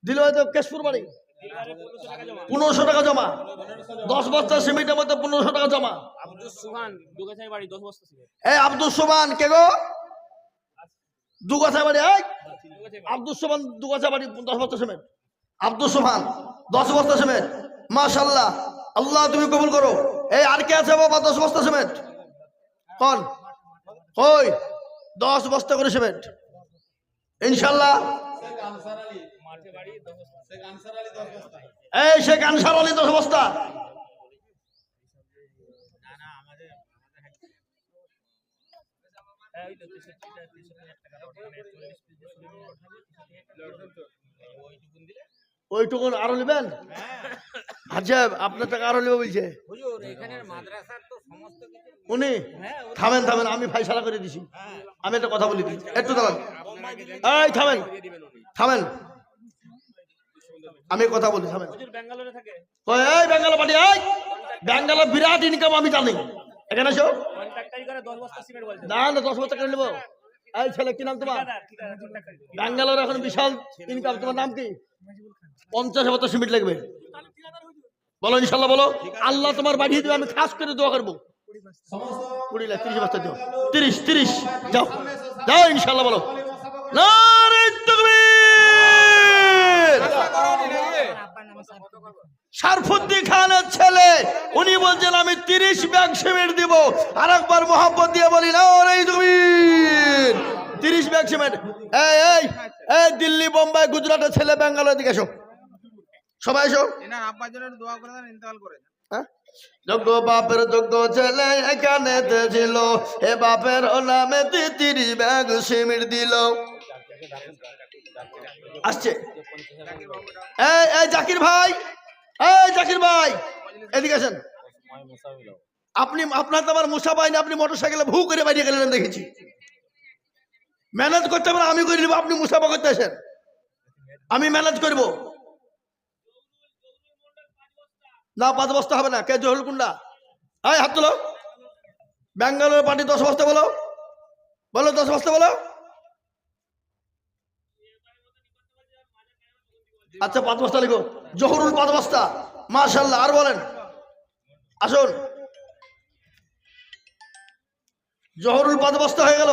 দিল হয়তো কেশপুর বাড়ি, 1500 টাকা জমা। 10 বস্তা সিমেন্টের মধ্যে 1500 টাকা জমা। আব্দুল সুবহান দুগাছাই বাড়ি 10 বস্তা সিমেন্ট। এই আব্দুল সুবহান কে গো? দুগাছা বাড়ি। এই আব্দুল সুবহান দুগাছা বাড়ি 10 বস্তা সিমেন্ট। আব্দুল সুবহান 10 বস্তা সিমেন্ট। মাশাআল্লাহ, আল্লাহ তুমি কবুল করো। এই আর কে আছে বাবা 10 বস্তা সিমেন্ট? কোন? কই 10 বস্তা করে সিমেন্ট ইনশাল্লাহ। এই শেখ আনসার আলী 10 বস্তা। ওইটুকুন আরো নেবেন? আচ্ছা আপনার টাকা আরো নেবে বলছে উনি। থামেন থামেন, আমি ফাইসালা করে দিছি। আমি একটা কথা বলি দিই, একটু দাঁড়ান। এই থামেন থামেন, আমি কথা বলি, থামেন। কই এই ব্যাঙ্গালোর পার্টি, এই ব্যাঙ্গালোর বিরাট ইনকাম আমি জানি। এখানে এসো। না না 10 বস্তা করে নেবো। এই ছেলে কি নাম তোমার? ব্যাঙ্গালোর এখন বিশাল ইনকাম। তোমার নাম কি? 50 বস্তা সিমেন্ট লাগবে। বলো ইনশাল্লাহ বলো। আল্লাহ তোমার বাড়িয়ে দেবে, আমি খাস করে দোয়া করবো। 20 লাখ 30 বস্তা দিও। 30 যাও যাও ইনশাল্লাহ বলো। নারে তাকবীর। শারফুদ্দিন খানের ছেলে উনি বলছেন আমি 30 ব্যাগ সিমেন্ট দিব। আর একবার মোহাম্মত দিয়ে বলি নারে তাকবীর। 30 ব্যাগ সিমেন্ট। এই এই এই দিল্লি বোম্বাই গুজরাটের ছেলে ব্যাঙ্গালোর দিকে এসো, সবাই এসো। এনার আব্বার জন্য একটু দোয়া করে দেন, ইন্তেকাল করে। যোগ্য বাপের যোগ্য ছেলে এখানে ছিল, হে বাপের নামে 30 ব্যাগ সিমেন্ট দিল। আসছে এই এই জাকির ভাই, এই জাকির ভাই এদিকে আসেন। আপনি আপনার তো আবার মুসা পাইনি, আপনি মোটরসাইকেলে ভু করে বাইরে গেলেন দেখেছি। ম্যানেজ করতে পারে আমি করে নেবো, আপনি মুসাফা করতে আসেন, আমি ম্যানেজ করব না। 5 বস্তা হবে না। কে জহুল কুন্ডা? এই হাত তোলো। ব্যাঙ্গালোর পার্টি 10 বস্তা বলো, বলো 10 বস্তা বলো। আচ্ছা 5 বস্তা লিখো। জহুরুল 5 বস্তা, মাশাআল্লাহ। আর বলেন, আসুন। জহুরুল 5 বস্তা হয়ে গেল,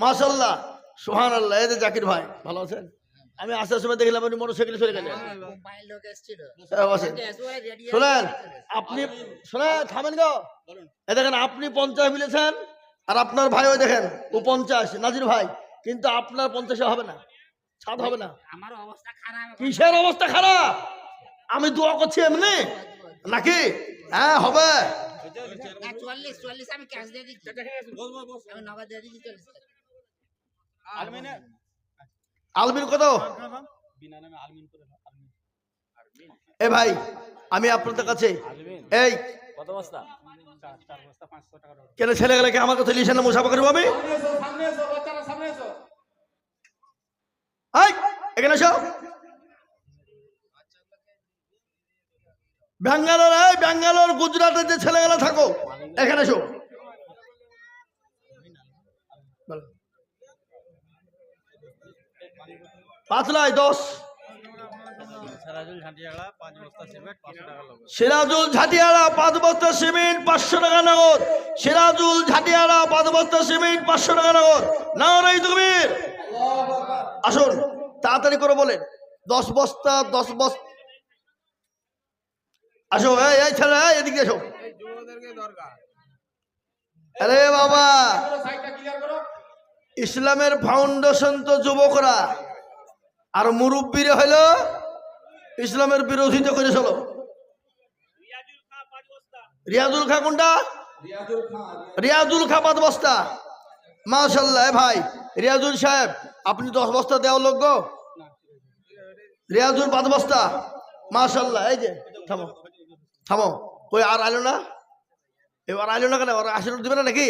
মাশাআল্লাহ সুবহানাল্লাহ। এই যে জাকির ভাই ভালো আছেন? আমি আসার সময় দেখলাম উনি মোটরসাইকেলে চলে গেলেন। শোনেন আপনি, শোনেন থামেন গো। এই দেখেন আপনি 50 মিলেছেন, আর আপনার ভাই ওই দেখেন ও 50 নাজির ভাই, কিন্তু আপনার 50 হবে না, 7 হবে না। আমার অবস্থা খারাপ। কিসের অবস্থা খারাপ? আমি দোয়া করছি এমনি নাকি? হ্যাঁ হবে। 44 আমি ক্যাশ দিয়ে দিচ্ছি। আমি নগদ দিয়ে দিচ্ছি 40। আলমিন কত? এ ভাই আমি আপনাদের কাছে এই কত বস্তা? কেন ছেলে গেলে আমার কাছে লিখে না মুসাফা করবো আমি? এখানে এসো। ব্যাঙ্গালোর, এই ব্যাঙ্গালোর গুজরাটের যে ছেলেগুলো থাকো এখানে এসো। পাতলায় 10। সিরাজুল ঝাটিয়ারা 5 বস্তা সিমেন্ট 500 টাকা নগদ। সিরাজুল ঝাটিয়ারা 5 বস্তা সিমেন্ট 500 টাকা নগদ। নারে তাকবীর। আসুন তাড়াতাড়ি করে বলেন। 10 বস্তা 10 বস্তা। আসো এই এই ছেলে এদিকে এসো। আরে বাবা, ইসলামের ফাউন্ডেশন তো যুবকরা, আর মুরব্বীরা হলো ইসলামের বিরোধিতা করে চলো। রিয়াজুল খা কোনটা? রিয়াজুল খা 5 বস্তা। মাশাআল্লাহ। ভাই রিয়াজুল সাহেব আপনি 10 বস্তা দেওয়া লোক গো। রিয়াজুল 5 বস্তা, মাশাআল্লাহ। এই যে থামো থামো, কই আর আইলো না? এবার আইলো না কেন? ওরা আশীর্বাদ দিবে না নাকি?